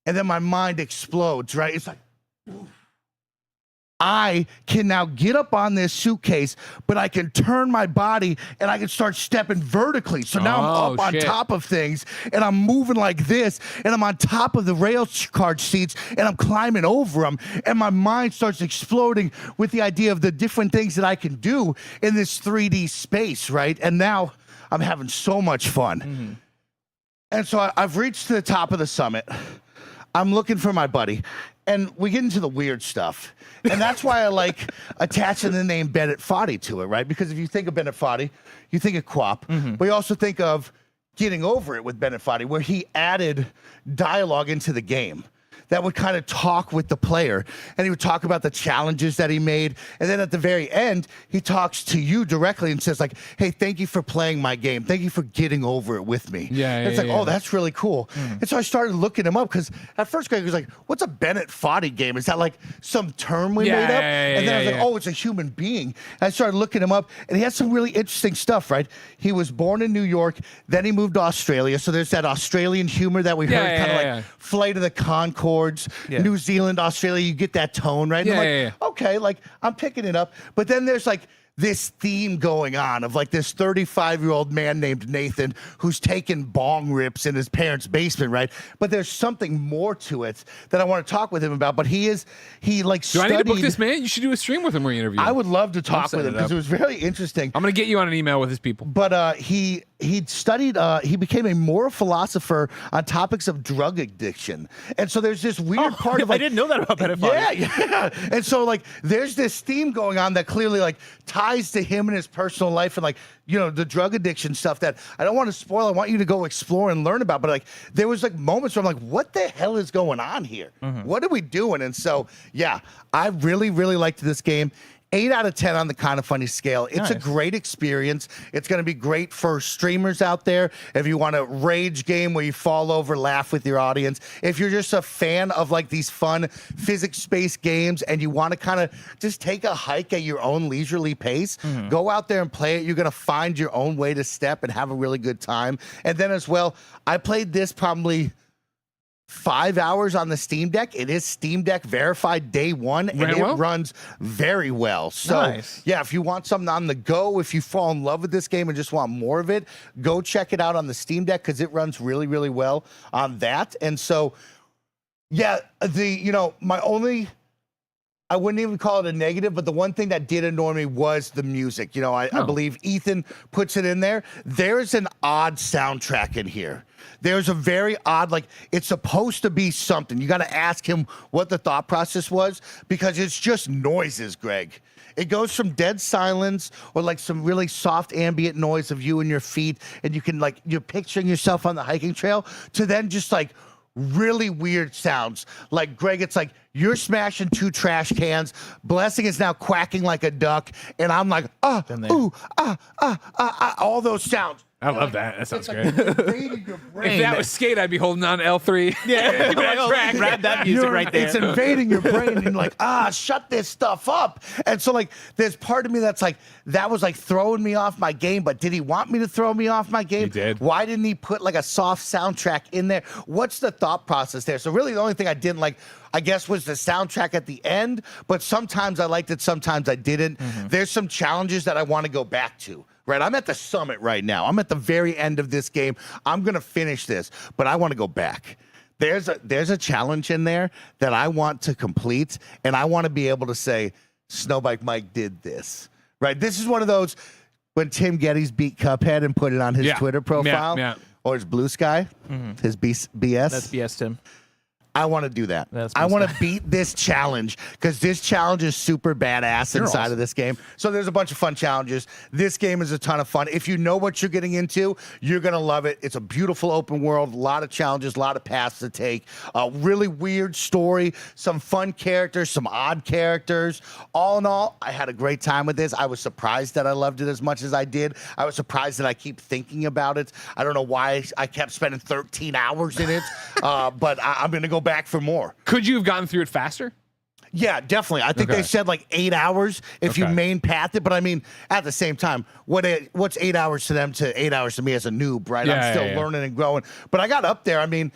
And then my mind explodes, right? It's like, I can now get up on this suitcase, but I can turn my body and I can start stepping vertically. So now I'm up on top of things and I'm moving like this and I'm on top of the rail car seats and I'm climbing over them. And my mind starts exploding with the idea of the different things that I can do in this 3D space, right? And now I'm having so much fun. And so I've reached to the top of the summit. I'm looking for my buddy. And we get into the weird stuff. And that's why I like attaching the name Bennett Foddy to it, right? Because if you think of Bennett Foddy, you think of QWOP, but you also think of Getting Over It with Bennett Foddy, where he added dialogue into the game that would kind of talk with the player. And he would talk about the challenges that he made. And then at the very end, he talks to you directly and says like, hey, thank you for playing my game. Thank you for getting over it with me. It's like, oh, that's really cool. And so I started looking him up because at first Greg was like, what's a Bennett Foddy game? Is that like some term we made up? And then I was like, oh, it's a human being. And I started looking him up and he had some really interesting stuff, right? He was born in New York, then he moved to Australia. So there's that Australian humor that we heard, kind of like Flight of the Conchords, New Zealand, Australia, you get that tone, right? Okay, like I'm picking it up. But then there's like this theme going on of like this 35-year-old man named Nathan who's taking bong rips in his parents' basement, right? But there's something more to it that I want to talk with him about. But he like studied. Do I need to book this man? You should do a stream with him where you interview him. I would love to talk with him because it was very interesting. I'm going to get you on an email with his people. But he studied, he became a moral philosopher on topics of drug addiction. And so there's this weird part of like, I didn't know that about Bennett Foddy. Yeah. And so like there's this theme going on that clearly like ties to him and his personal life and like, you know, the drug addiction stuff that I don't want to spoil. I want you to go explore and learn about. But like there was like moments where I'm like, what the hell is going on here? What are we doing? And so, yeah, I really, really liked this game. 8 out of 10 on the Kind of Funny scale. It's a great experience. It's going to be great for streamers out there. If you want a rage game where you fall over, laugh with your audience. If you're just a fan of like these fun physics-based games and you want to kind of just take a hike at your own leisurely pace, go out there and play it. You're going to find your own way to step and have a really good time. And then as well, I played this probably 5 hours on the Steam Deck. It is Steam Deck verified day one, and it runs very well. So, yeah, if you want something on the go, if you fall in love with this game and just want more of it, go check it out on the Steam Deck because it runs really, really well on that. And so, yeah, I wouldn't even call it a negative, but the one thing that did annoy me was the music. I believe Ethan puts it in there. There's an odd soundtrack in here. There's a very odd, like, it's supposed to be something. You got to ask him what the thought process was because it's just noises, Greg. It goes from dead silence or like some really soft ambient noise of you and your feet, and you can, like, you're picturing yourself on the hiking trail, to then just like really weird sounds. Like, Greg, it's like you're smashing 2 trash cans. Blessing is now quacking like a duck, and I'm like, all those sounds. I love that. That sounds great. Invading your brain. If that was Skate, I'd be holding on to L3. Yeah, grab that music right there. It's invading your brain, and you're like, shut this stuff up. And so, like, there's part of me that's like, that was like throwing me off my game, but did he want me to throw me off my game? He did. Why didn't he put like a soft soundtrack in there? What's the thought process there? So really the only thing I didn't like, I guess, was the soundtrack at the end, but sometimes I liked it, sometimes I didn't. There's some challenges that I want to go back to. Right, I'm at the summit right now. I'm at the very end of this game. I'm gonna finish this, but I want to go back. There's a challenge in there that I want to complete, and I want to be able to say, Snowbike Mike did this. Right, this is one of those when Tim Geddes beat Cuphead and put it on his Twitter profile or his Blue Sky, his BS. That's BS, Tim. I want to do that. I want to beat this challenge because this challenge is super badass inside of this game. So there's a bunch of fun challenges. This game is a ton of fun. If you know what you're getting into, you're going to love it. It's a beautiful open world, a lot of challenges, a lot of paths to take, a really weird story, some fun characters, some odd characters. All in all, I had a great time with this. I was surprised that I loved it as much as I did. I was surprised that I keep thinking about it. I don't know why I kept spending 13 hours in it, but I'm going to go back for more. Could you have gotten through it faster? Yeah, definitely. I think they said like 8 hours if you main path it. But I mean, at the same time, what's 8 hours to them to 8 hours to me as a noob, right? I'm still learning and growing. But I got up there. I mean,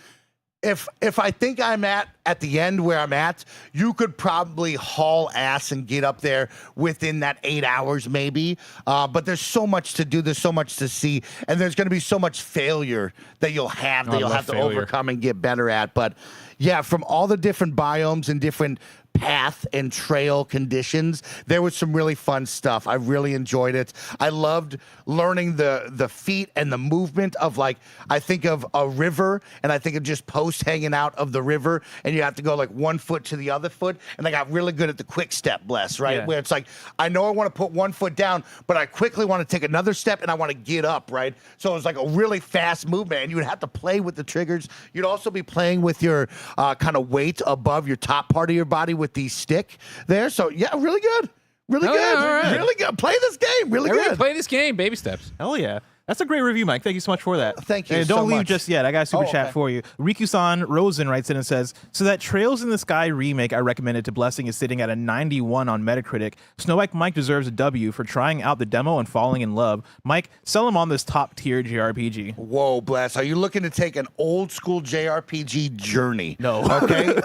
if I think I'm at the end where I'm at, you could probably haul ass and get up there within that 8 hours maybe. But there's so much to do. There's so much to see. And there's going to be so much failure that you'll have to overcome and get better at. But yeah, from all the different biomes and different path and trail conditions, there was some really fun stuff. I really enjoyed it. I loved learning the feet and the movement of, like, I think of a river and I think of just posts hanging out of the river and you have to go like 1 foot to the other foot. And I got really good at the quick step, right? Where it's like, I know I want to put 1 foot down, but I quickly want to take another step and I want to get up, right? So it was like a really fast movement and you would have to play with the triggers. You'd also be playing with your kind of weight above your top part of your body with the stick there. So yeah, really good. Really good. Really good. Play this game. Really good. Play this game. Baby steps. Hell yeah. That's a great review, Mike. Thank you so much for that. Thank you. And don't leave just yet. I got a super chat for you. Riku-san Rosen writes in and says, so that Trails in the Sky remake I recommended to Blessing is sitting at a 91 on Metacritic. Snowbike Mike deserves a W for trying out the demo and falling in love. Mike, sell him on this top tier JRPG. Whoa, Bless. Are you looking to take an old school JRPG journey? No. Okay.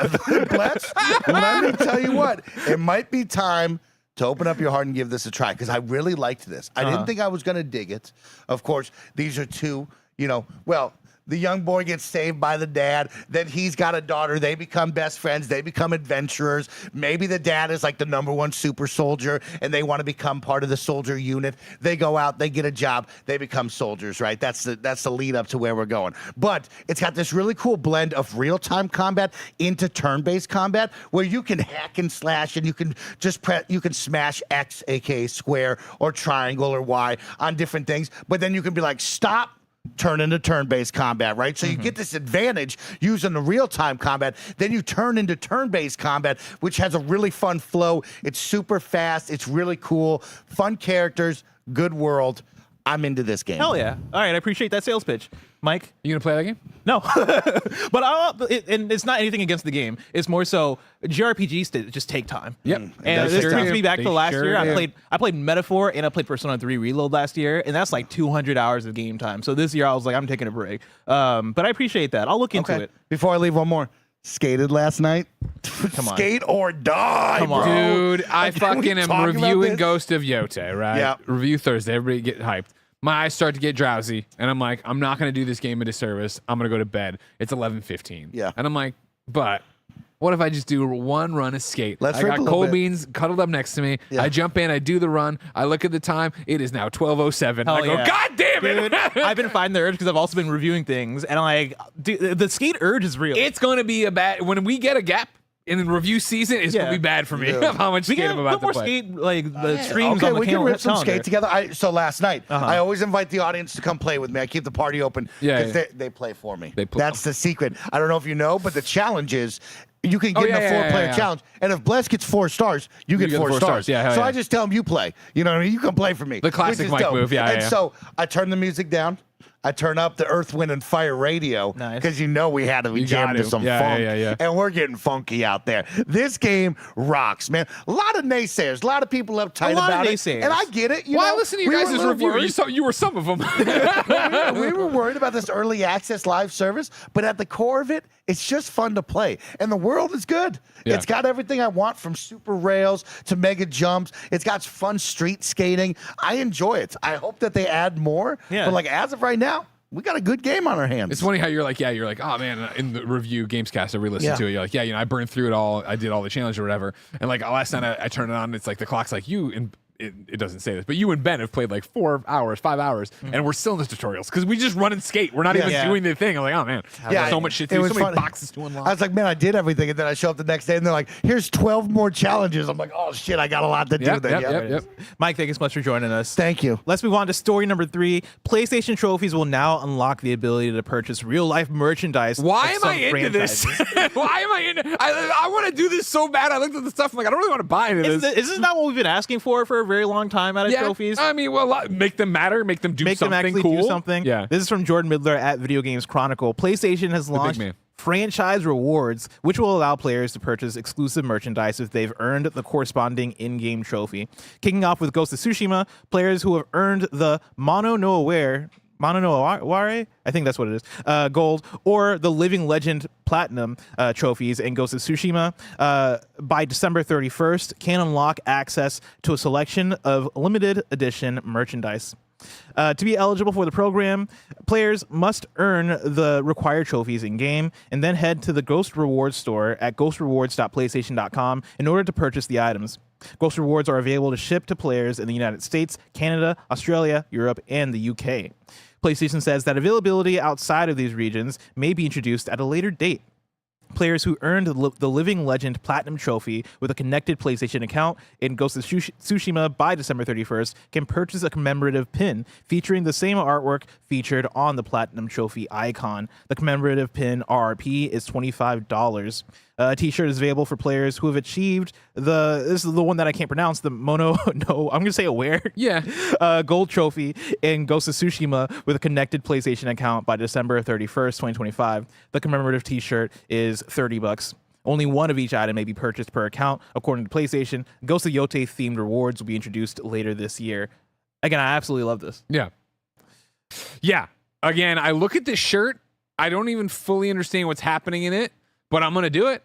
Bless, let me tell you what. It might be time to open up your heart and give this a try, because I really liked this. I didn't think I was going to dig it. Of course, these are two, the young boy gets saved by the dad. Then he's got a daughter. They become best friends. They become adventurers. Maybe the dad is like the #1 super soldier, and they want to become part of the soldier unit. They go out. They get a job. They become soldiers, right? That's the lead up to where we're going. But it's got this really cool blend of real-time combat into turn-based combat, where you can hack and slash, and you can just you can smash X, aka square, or triangle, or Y on different things. But then you can be like, stop. turn into turn-based combat, right? So you get this advantage using the real-time combat. Then you turn into turn-based combat, which has a really fun flow. It's super fast. It's really cool. Fun characters, good world. I'm into this game. Hell yeah. All right, I appreciate that sales pitch. Mike? You gonna play that game? No. And it's not anything against the game. It's more so JRPGs just take time. Yep. And this brings me back to last year. do. I played Metaphor and I played Persona 3 Reload last year, and that's like 200 hours of game time. So this year I was like, I'm taking a break. But I appreciate that. I'll look into it. Before I leave, one more. Skated last night. Come on. Skate or die, Come on. bro. Dude, I Can we fucking am talk about reviewing this? Ghost of Yote, right? Yeah. Review Thursday. Everybody get hyped. My eyes start to get drowsy, and I'm like, I'm not going to do this game a disservice. I'm going to go to bed. It's 11:15. Yeah. And I'm like, but what if I just do one run of skate? Let's I rip got a little cold bit. beans cuddled up next to me. Yeah. I jump in. I do the run. I look at the time. It is now 12:07. I go, yeah. God damn it. Dude, I've been fighting the urge because I've also been reviewing things, and I'm like, dude, the skate urge is real. It's going to be a bad, when we get a gap in the review season, it's going to Yeah. be bad for me Yeah. of how much we skate can I'm put about more to play. skate like the streams Okay, on the we can calendar. rip some skate together. So last night, I always invite the audience to come play with me. I keep the party open Yeah, because yeah. they play for me. They play- That's the secret. I don't know if you know, but the challenge is you can get in a four-player challenge, and if Bless gets 4 stars, you get get 4 4 stars. stars. Yeah, hell so yeah. I just tell them you play. You know what I mean? You can play for me. The classic which is Mike dope. move. Yeah, And yeah. so I turn the music down. I turn up the Earth, Wind, and Fire radio Nice. because you know we had to be You got jammed to to. some Yeah, funk, yeah. and we're getting funky out there. This game rocks, man. A lot of naysayers, a lot of people uptight A lot of about it, naysayers. and I get it. You Why know, listen to you we were a guys' little review? worried. You were some of them. we were worried about this early access live service, but at the core of it, it's just fun to play. And the world is good. Yeah. It's got everything I want, from super rails to mega jumps. It's got fun street skating. I enjoy it. I hope that they add more. Yeah. But like as of right now, we got a good game on our hands. It's funny how you're like, oh man, in the review Gamescast, I re-listened Yeah. to it. You're like, I burned through it all. I did all the challenge or whatever. And like last night I turned it on. It's like the clock's like you and it doesn't say this, but you and Ben have played like 4 hours, 5 hours, and we're still in the tutorials because we just run and skate. We're not even Yeah. doing the thing. I'm like, oh man, Yeah, so much shit to it do, was so many funny. boxes to unlock. I was like, man, I did everything. And then I show up the next day and they're like, here's 12 more challenges. I'm like, oh shit, I got a lot to do then. Yep. Mike, thank you so much for joining us. Thank you. Let's move on to story number 3. PlayStation trophies will now unlock the ability to purchase real-life merchandise. Why of am I some into this? franchises. Why am I into? I want to do this so bad. I looked at the stuff. I'm like, I don't really want to buy into this. Is this not what we've been asking for a very long time out of trophies? I mean, well, make them matter. Make them do Make them something actually cool. do something. Yeah. This is from Jordan Middler at Video Games Chronicle. PlayStation has launched man. franchise rewards, which will allow players to purchase exclusive merchandise if they've earned the corresponding in-game trophy. Kicking off with Ghost of Tsushima, players who have earned the Mono no Aware, I think that's what it is, gold, or the Living Legend Platinum trophies in Ghost of Tsushima by December 31st can unlock access to a selection of limited edition merchandise. To be eligible for the program, players must earn the required trophies in-game and then head to the Ghost Rewards store at ghostrewards.playstation.com in order to purchase the items. Ghost Rewards are available to ship to players in the United States, Canada, Australia, Europe, and the UK. PlayStation says that availability outside of these regions may be introduced at a later date. Players who earned the Living Legend Platinum Trophy with a connected PlayStation account in Ghost of Tsushima by December 31st can purchase a commemorative pin featuring the same artwork featured on the Platinum Trophy icon. The commemorative pin RRP is $25. A t-shirt is available for players who have achieved this is the one that I can't pronounce, the Mono, no, I'm going to say Aware. Yeah. Gold trophy in Ghost of Tsushima with a connected PlayStation account by December 31st, 2025. The commemorative t-shirt is $30. Only one of each item may be purchased per account. According to PlayStation, Ghost of Yote themed rewards will be introduced later this year. Again, I absolutely love this. Yeah. Yeah. Again, I look at this shirt. I don't even fully understand what's happening in it, but I'm going to do it.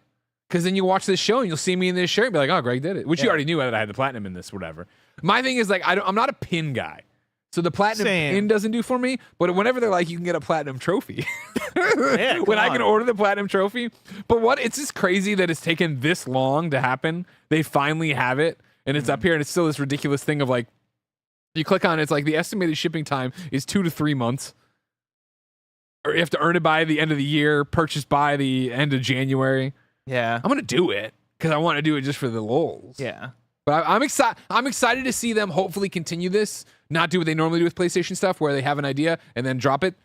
Because then you watch this show and you'll see me in this shirt and be like, oh, Greg did it. Which you already knew that I had the platinum in this, whatever. My thing is like, I'm not a pin guy. So the platinum pin doesn't do for me. But whenever they're like, you can get a platinum trophy. Yeah, when I can order the platinum trophy. But it's just crazy that it's taken this long to happen. They finally have it. And it's up here and it's still this ridiculous thing of like, you click on it, it's like the estimated shipping time is 2 to 3 months. Or you have to earn it by the end of the year, purchased by the end of January. Yeah. I'm gonna do it because I want to do it just for the lulz. Yeah. But I'm excited. I'm excited to see them hopefully continue this. Not do what they normally do with PlayStation stuff, where they have an idea and then drop it.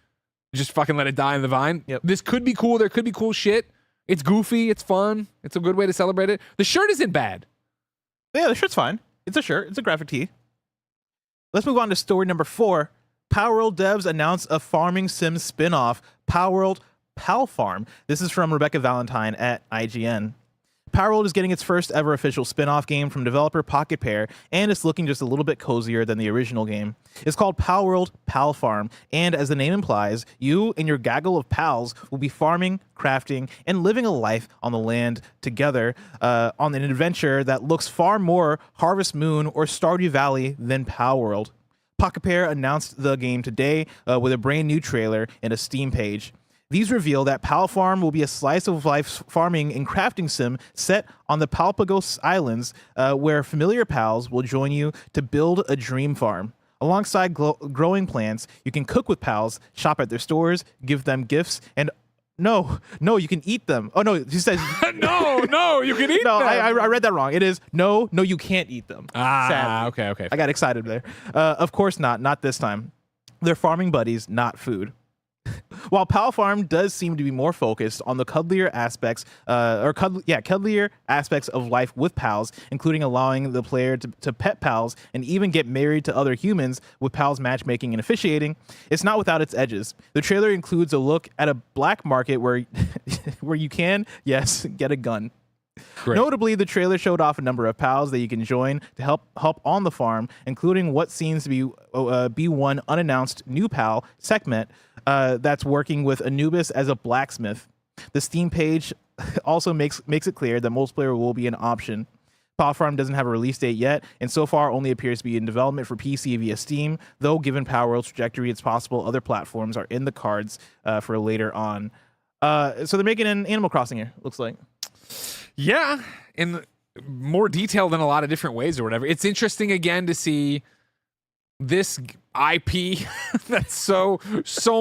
Just fucking let it die in the vine. Yep. This could be cool. There could be cool shit. It's goofy. It's fun. It's a good way to celebrate it. The shirt isn't bad. Yeah, the shirt's fine. It's a shirt. It's a graphic tee. Let's move on to story number 4. Palworld devs announce a farming sim spin-off, Palworld Palfarm. This is from Rebekah Valentine at IGN. Palworld is getting its first ever official spin-off game from developer Pocket Pair, and it's looking just a little bit cozier than the original game. It's called Palworld Palfarm, and as the name implies, you and your gaggle of pals will be farming, crafting, and living a life on the land together on an adventure that looks far more Harvest Moon or Stardew Valley than Palworld. Pocket Pair announced the game today with a brand new trailer and a Steam page. These reveal that Palfarm will be a slice of life farming and crafting sim set on the Palpagos Islands, where familiar pals will join you to build a dream farm. Alongside growing plants, you can cook with pals, shop at their stores, give them gifts, and no, you can eat them. Oh no, he says no, you can eat no. them. I read that wrong. It is no, you can't eat them. Sadly. Okay. I got excited there. Of course not this time. They're farming buddies, not food. While Palfarm does seem to be more focused on the cuddlier aspects of life with pals, including allowing the player to pet pals and even get married to other humans with pals matchmaking and officiating, it's not without its edges. The trailer includes a look at a black market where you can, yes, get a gun. Great. Notably, the trailer showed off a number of pals that you can join to help on the farm, including what seems to be one unannounced new pal, Sekhmet, that's working with Anubis as a blacksmith. The Steam page also makes it clear that multiplayer will be an option. Palfarm doesn't have a release date yet, and so far only appears to be in development for PC via Steam, though given Palworld's trajectory, it's possible other platforms are in the cards for later on. So they're making an Animal Crossing here, looks like. Yeah, in more detail than a lot of different ways or whatever. It's interesting again to see this IP that's so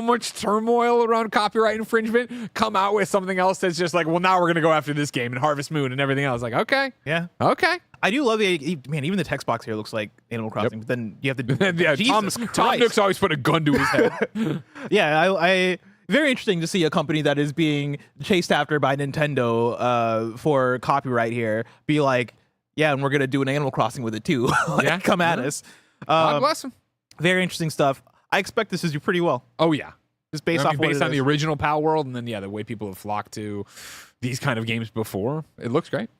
much turmoil around copyright infringement come out with something else that's just like, well, now we're gonna go after this game and Harvest Moon and everything else. Like, okay, yeah, okay. I do love even the text box here looks like Animal Crossing, but then you have to yeah, Jesus Tom Nook's always put a gun to his head. Yeah, I very interesting to see a company that is being chased after by Nintendo for copyright here be like, yeah, and we're gonna do an Animal Crossing with it too. Like, come at us. God bless him. Very interesting stuff. I expect this to do pretty well. Oh yeah, just based on the original Palworld, and then the way people have flocked to these kind of games before. It looks great.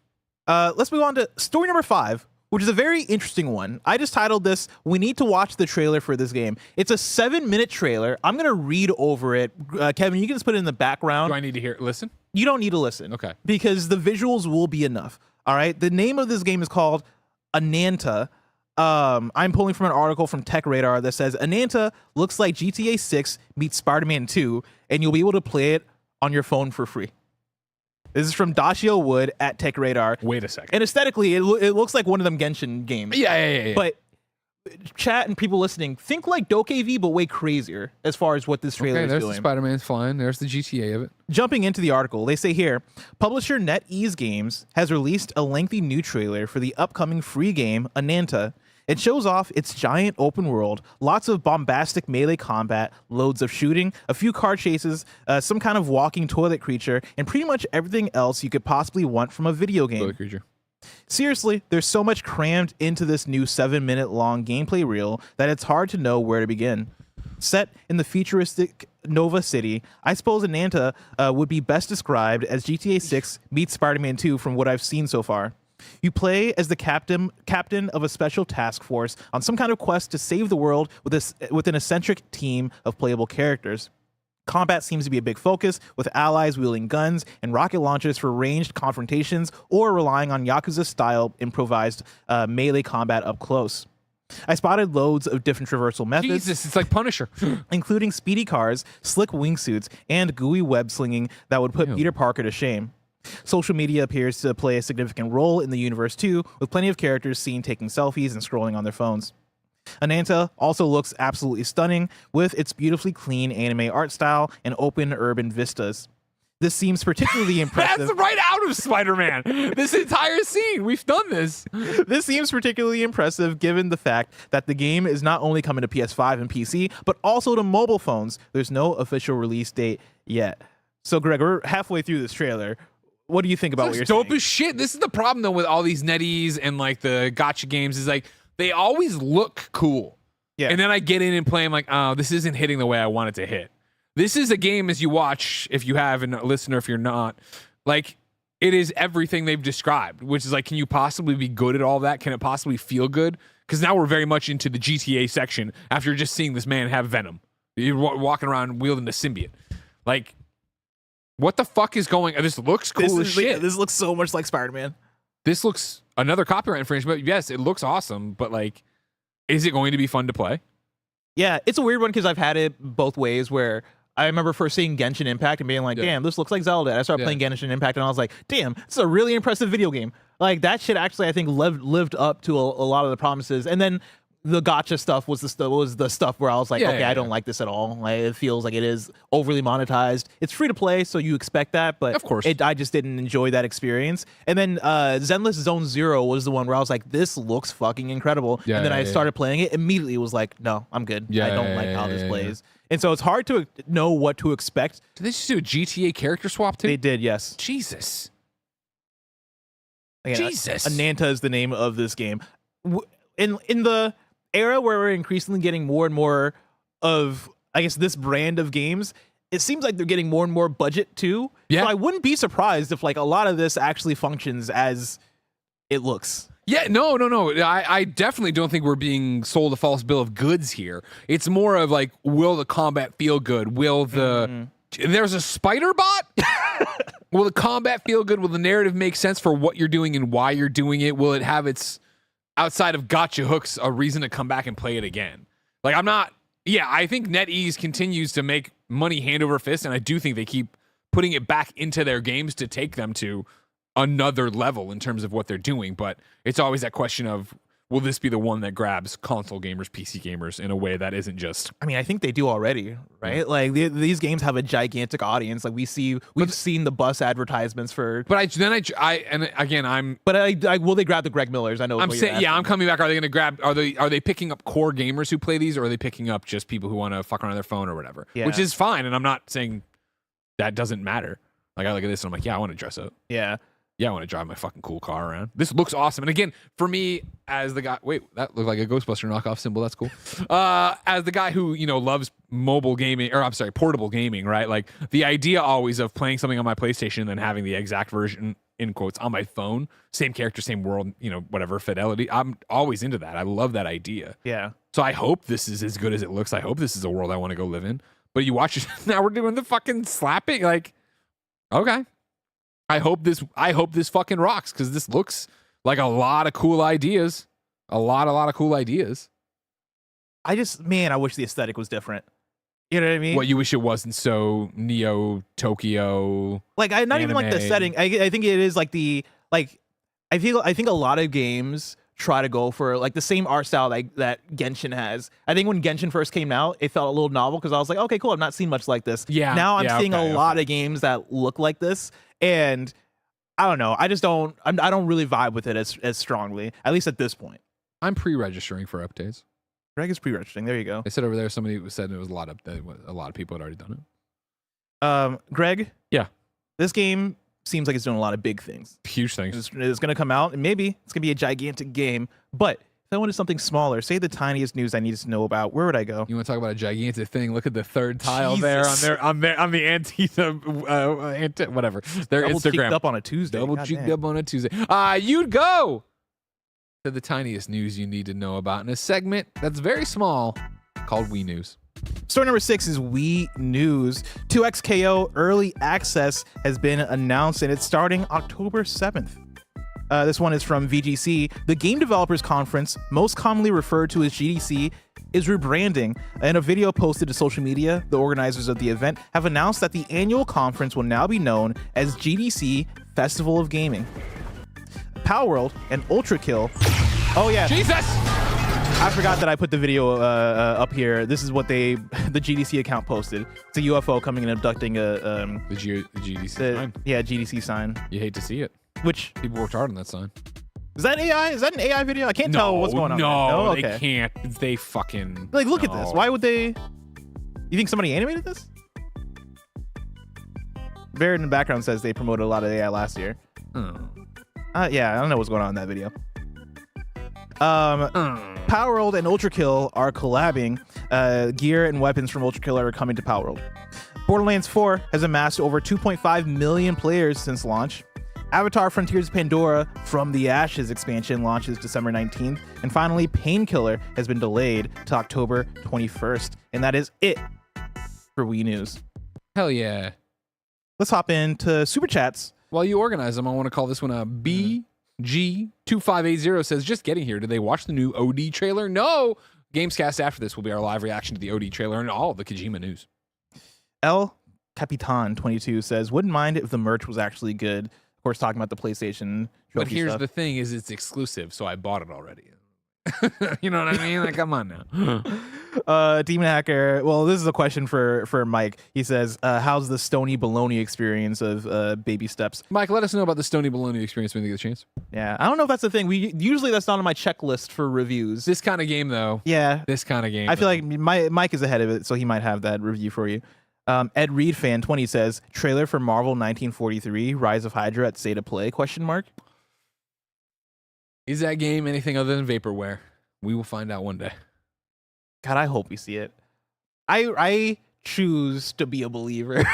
Let's move on to story number 5, which is a very interesting one. I just titled this, "We need to watch the trailer for this game." It's a 7-minute trailer. I'm going to read over it. Kevin, you can just put it in the background. Do I need to listen? You don't need to listen. Okay. Because the visuals will be enough. All right? The name of this game is called Ananta. I'm pulling from an article from Tech Radar that says, Ananta looks like GTA 6 meets Spider-Man 2, and you'll be able to play it on your phone for free. This is from Dashio Wood at Tech Radar. Wait a second. And aesthetically, it looks like one of them Genshin games. Yeah. But chat and people listening, think like DokeV, but way crazier as far as what this trailer is there's doing. the Spider-Man's flying. There's the GTA of it. Jumping into the article, they say here, publisher NetEase Games has released a lengthy new trailer for the upcoming free game, Ananta. It shows off its giant open world, lots of bombastic melee combat, loads of shooting, a few car chases, some kind of walking toilet creature, and pretty much everything else you could possibly want from a video game. Toilet creature. Seriously, there's so much crammed into this new 7-minute long gameplay reel that it's hard to know where to begin. Set in the futuristic Nova City, I suppose Ananta would be best described as GTA 6 meets Spider-Man 2 from what I've seen so far. You play as the captain of a special task force on some kind of quest to save the world with an eccentric team of playable characters. Combat seems to be a big focus, with allies wielding guns and rocket launchers for ranged confrontations or relying on Yakuza-style improvised melee combat up close. I spotted loads of different traversal methods. Jesus, it's like Punisher. Including speedy cars, slick wingsuits, and gooey web slinging that would put Peter Parker to shame. Social media appears to play a significant role in the universe too, with plenty of characters seen taking selfies and scrolling on their phones. Ananta also looks absolutely stunning, with its beautifully clean anime art style and open urban vistas. This seems particularly impressive. That's right out out of Spider-Man. This entire scene, we've done this. This seems particularly impressive given the fact that the game is not only coming to PS5 and PC, but also to mobile phones. There's no official release date yet. So, Greg, we're halfway through this trailer. What do you think about what you're dope saying? as shit. This is the problem, though, with all these NetEase and like the gacha games is like they always look cool. Yeah. And then I get in and play, I'm like, oh, this isn't hitting the way I want it to hit. This is a game, as you watch, if you have, and listener, if you're not, like, it is everything they've described, which is like, can you possibly be good at all that? Can it possibly feel good? Because now we're very much into the GTA section after just seeing this man have Venom. You're walking around wielding the symbiote. Like, what the fuck is going on? This looks cool as shit. This looks so much like Spider-Man. This looks another copyright infringement. Yes, it looks awesome, but like, is it going to be fun to play? Yeah, it's a weird one because I've had it both ways where I remember first seeing Genshin Impact and being like, damn, this looks like Zelda. And I started playing Genshin Impact and I was like, damn, this is a really impressive video game. Like, that shit actually, I think, lived up to a lot of the promises. And then the gacha stuff was the stuff where I was like, I don't like this at all. Like, it feels like it is overly monetized. It's free to play, so you expect that, but of course, I just didn't enjoy that experience. And then Zenless Zone Zero was the one where I was like, this looks fucking incredible. And then I started playing it, immediately was like, no, I'm good. I don't like how this plays. And so it's hard to know what to expect. Did they just do a GTA character swap too? They did, yes. Jesus. Again, Jesus. Ananta is the name of this game. In the era where we're increasingly getting more and more of, I guess, this brand of games, it seems like they're getting more and more budget too. Yeah. So I wouldn't be surprised if like a lot of this actually functions as it looks. Yeah, no. I definitely don't think we're being sold a false bill of goods here. It's more of like, will the combat feel good? Will the there's a spider bot? Will the combat feel good? Will the narrative make sense for what you're doing and why you're doing it? Will it have its, outside of gotcha hooks, a reason to come back and play it again? Like, I think NetEase continues to make money hand over fist, and I do think they keep putting it back into their games to take them to another level in terms of what they're doing. But it's always that question of, will this be the one that grabs console gamers, PC gamers in a way that isn't just... I mean, I think they do already, right? Like, these games have a gigantic audience. Like, we've seen the bus advertisements for... But I'm... But will they grab the Greg Millers? I know. I'm saying, I'm coming back. Are they going to grab... Are they picking up core gamers who play these, or are they picking up just people who want to fuck around on their phone or whatever? Yeah. Which is fine, and I'm not saying that doesn't matter. Like, I look at this and I'm like, yeah, I want to dress up. Yeah. Yeah, I want to drive my fucking cool car around. This looks awesome. And again, for me, as the guy, wait, that looked like a Ghostbuster knockoff symbol. That's cool. As the guy who, loves mobile gaming, or I'm sorry, portable gaming, right? Like, the idea always of playing something on my PlayStation and then having the exact version, in quotes, on my phone, same character, same world, whatever, fidelity. I'm always into that. I love that idea. Yeah. So I hope this is as good as it looks. I hope this is a world I want to go live in. But you watch it, now we're doing the fucking slapping. Like, okay. I hope this fucking rocks, because this looks like a lot of cool ideas. A lot of cool ideas. I wish the aesthetic was different. You know what I mean? What, you wish it wasn't so Neo Tokyo? Like, not even like the setting. I think it is like I think a lot of games try to go for like the same art style that Genshin has. I think when Genshin first came out, it felt a little novel because I was like, okay, cool, I've not seen much like this. Yeah. Now I'm seeing a lot of games that look like this. And I don't know. I don't really vibe with it as strongly, at least at this point. I'm pre-registering for updates. Greg is pre-registering. There you go. I said over there, somebody said it was a lot of people had already done it. Greg? Yeah. This game seems like it's doing a lot of big things. Huge things. It's going to come out, and maybe it's going to be a gigantic game. But if I wanted something smaller, say the tiniest news I needed to know about, where would I go? You want to talk about a gigantic thing? Look at the third tile there on the Antifa, whatever. Their Double Instagram. cheeked up on a Tuesday. Double cheeked up on a Tuesday. You'd go to the tiniest news you need to know about in a segment that's very small called Wii News. Story number 6 is Wii News. 2XKO Early Access has been announced, and it's starting October 7th. This one is from VGC. The Game Developers Conference, most commonly referred to as GDC, is rebranding. In a video posted to social media, the organizers of the event have announced that the annual conference will now be known as GDC Festival of Gaming. Palworld and Ultra Kill. Oh yeah. Jesus! I forgot that I put the video up here. This is what the GDC account posted. It's a UFO coming and abducting the GDC sign. Yeah, GDC sign. You hate to see it. Which people worked hard on that sign. Is that AI? Is that an AI video? I can't tell what's going on. No, Okay. they can't. They fucking like look at this. Why would they? You think somebody animated this? Barrett in the background says they promoted a lot of AI last year. Yeah, I don't know what's going on in that video. Palworld and Ultrakill are collabing. Gear and weapons from Ultrakill are coming to Palworld. Borderlands 4 has amassed over 2.5 million players since launch. Avatar Frontiers of Pandora From the Ashes expansion launches December 19th. And finally, Painkiller has been delayed to October 21st. And that is it for Wii News. Hell yeah. Let's hop into Super Chats. While you organize them, I want to call this one a BG2580 says, just getting here. Did they watch the new OD trailer? No. Gamescast after this will be our live reaction to the OD trailer and all of the Kojima news. El Capitan 22 says, wouldn't mind if the merch was actually good. Of course, talking about the PlayStation trophy But here's stuff. the thing is it's exclusive, so I bought it already. You know what I mean? Like, come on now. Demon Hacker. Well, this is a question for Mike. He says, how's the Stony Baloney experience of Baby Steps? Mike, let us know about the Stony Baloney experience when you get a chance. Yeah, I don't know if that's the thing. Usually that's not on my checklist for reviews. This kind of game, though. Yeah. This kind of game. I feel like Mike is ahead of it, so he might have that review for you. Ed Reed fan 20 says, trailer for Marvel 1943 Rise of Hydra at State of Play ? Is that game anything other than vaporware? We will find out one day. God, I hope we see it. I choose to be a believer,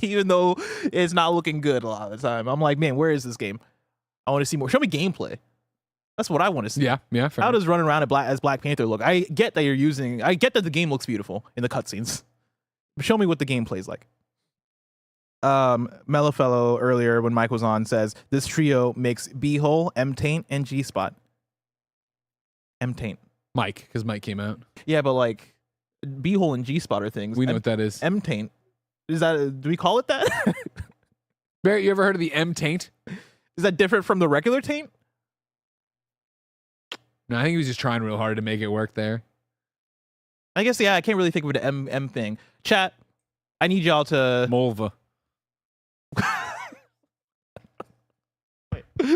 even though it's not looking good a lot of the time. I'm like, man, where is this game? I want to see more. Show me gameplay. That's what I want to see. Yeah. How does running around as Black Panther look? I get that the game looks beautiful in the cutscenes. But show me what the gameplay is like. Mellowfellow earlier when Mike was on says this trio makes B-hole, M-taint, and G-spot. M-taint. Mike, because Mike came out. Yeah, but like B-hole and G-spot are things. We know what that is. M-taint. Do we call it that? Barrett, you ever heard of the M-taint? Is that different from the regular taint? No, I think he was just trying real hard to make it work there. I guess, yeah, I can't really think of an M thing. Chat, I need y'all to... Mulva.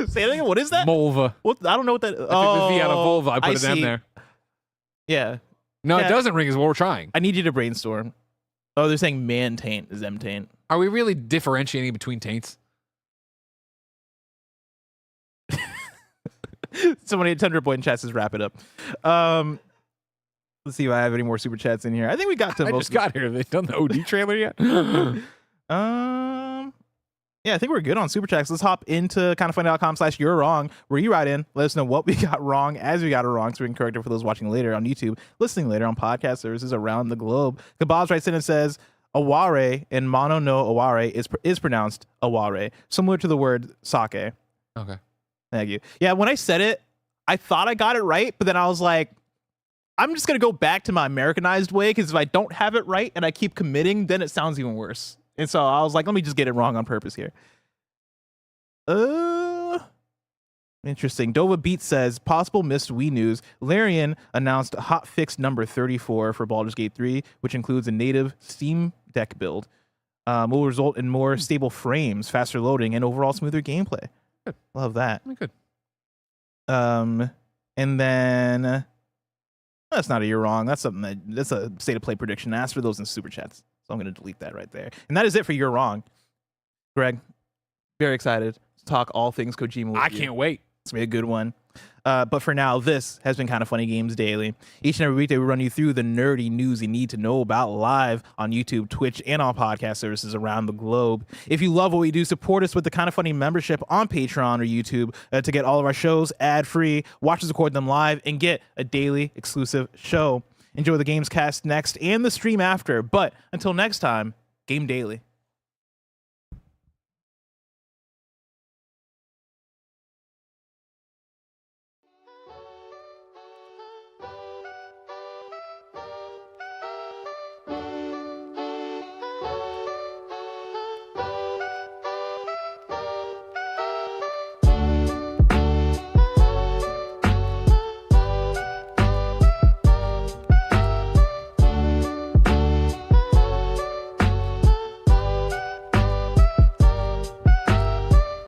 Say it again. What is that? Mulva. What? I don't know what that. I took the V out of vulva. I put it see. M there. Yeah. No, Yeah. it doesn't ring. Is what we're trying. I need you to brainstorm. Oh, they're saying man taint is M taint. Are we really differentiating between taints? Somebody at Tundra Boy in chat says wrap it up. Let's see if I have any more super chats in here. I think we got to I most. just got here. Have they done the OD trailer yet? Yeah, I think we're good on super chats. Let's hop into kindoffunny.com/you're wrong, where you write in, let us know what we got wrong as we got it wrong, so we can correct it for those watching later on YouTube, listening later on podcast services around the globe. Kababs writes in and says, Aware in Mono no Aware is pronounced Aware, similar to the word sake. Okay. Thank you. Yeah, when I said it, I thought I got it right, but then I was like, I'm just going to go back to my Americanized way, because if I don't have it right and I keep committing, then it sounds even worse. And so I was like, let me just get it wrong on purpose here. Interesting. Dova Beat says, possible missed Wii news. Larian announced hotfix number 34 for Baldur's Gate 3, which includes a native Steam Deck build. Will result in more stable frames, faster loading, and overall smoother gameplay. Good. Love that. Good. And then that's not a you're wrong. That's that's a state of play prediction. Ask for those in super chats. So I'm going to delete that right there. And that is it for you're wrong. Greg, very excited to talk all things Kojima with you. Can't wait. It's going to be a good one. But for now, this has been Kind of Funny Games Daily. Each and every weekday, we run you through the nerdy news you need to know about live on YouTube, Twitch, and on podcast services around the globe. If you love what we do, support us with the Kind of Funny membership on Patreon or YouTube to get all of our shows ad-free, watch us record them live, and get a daily exclusive show. Enjoy the Gamescast next and the stream after. But until next time, Game Daily.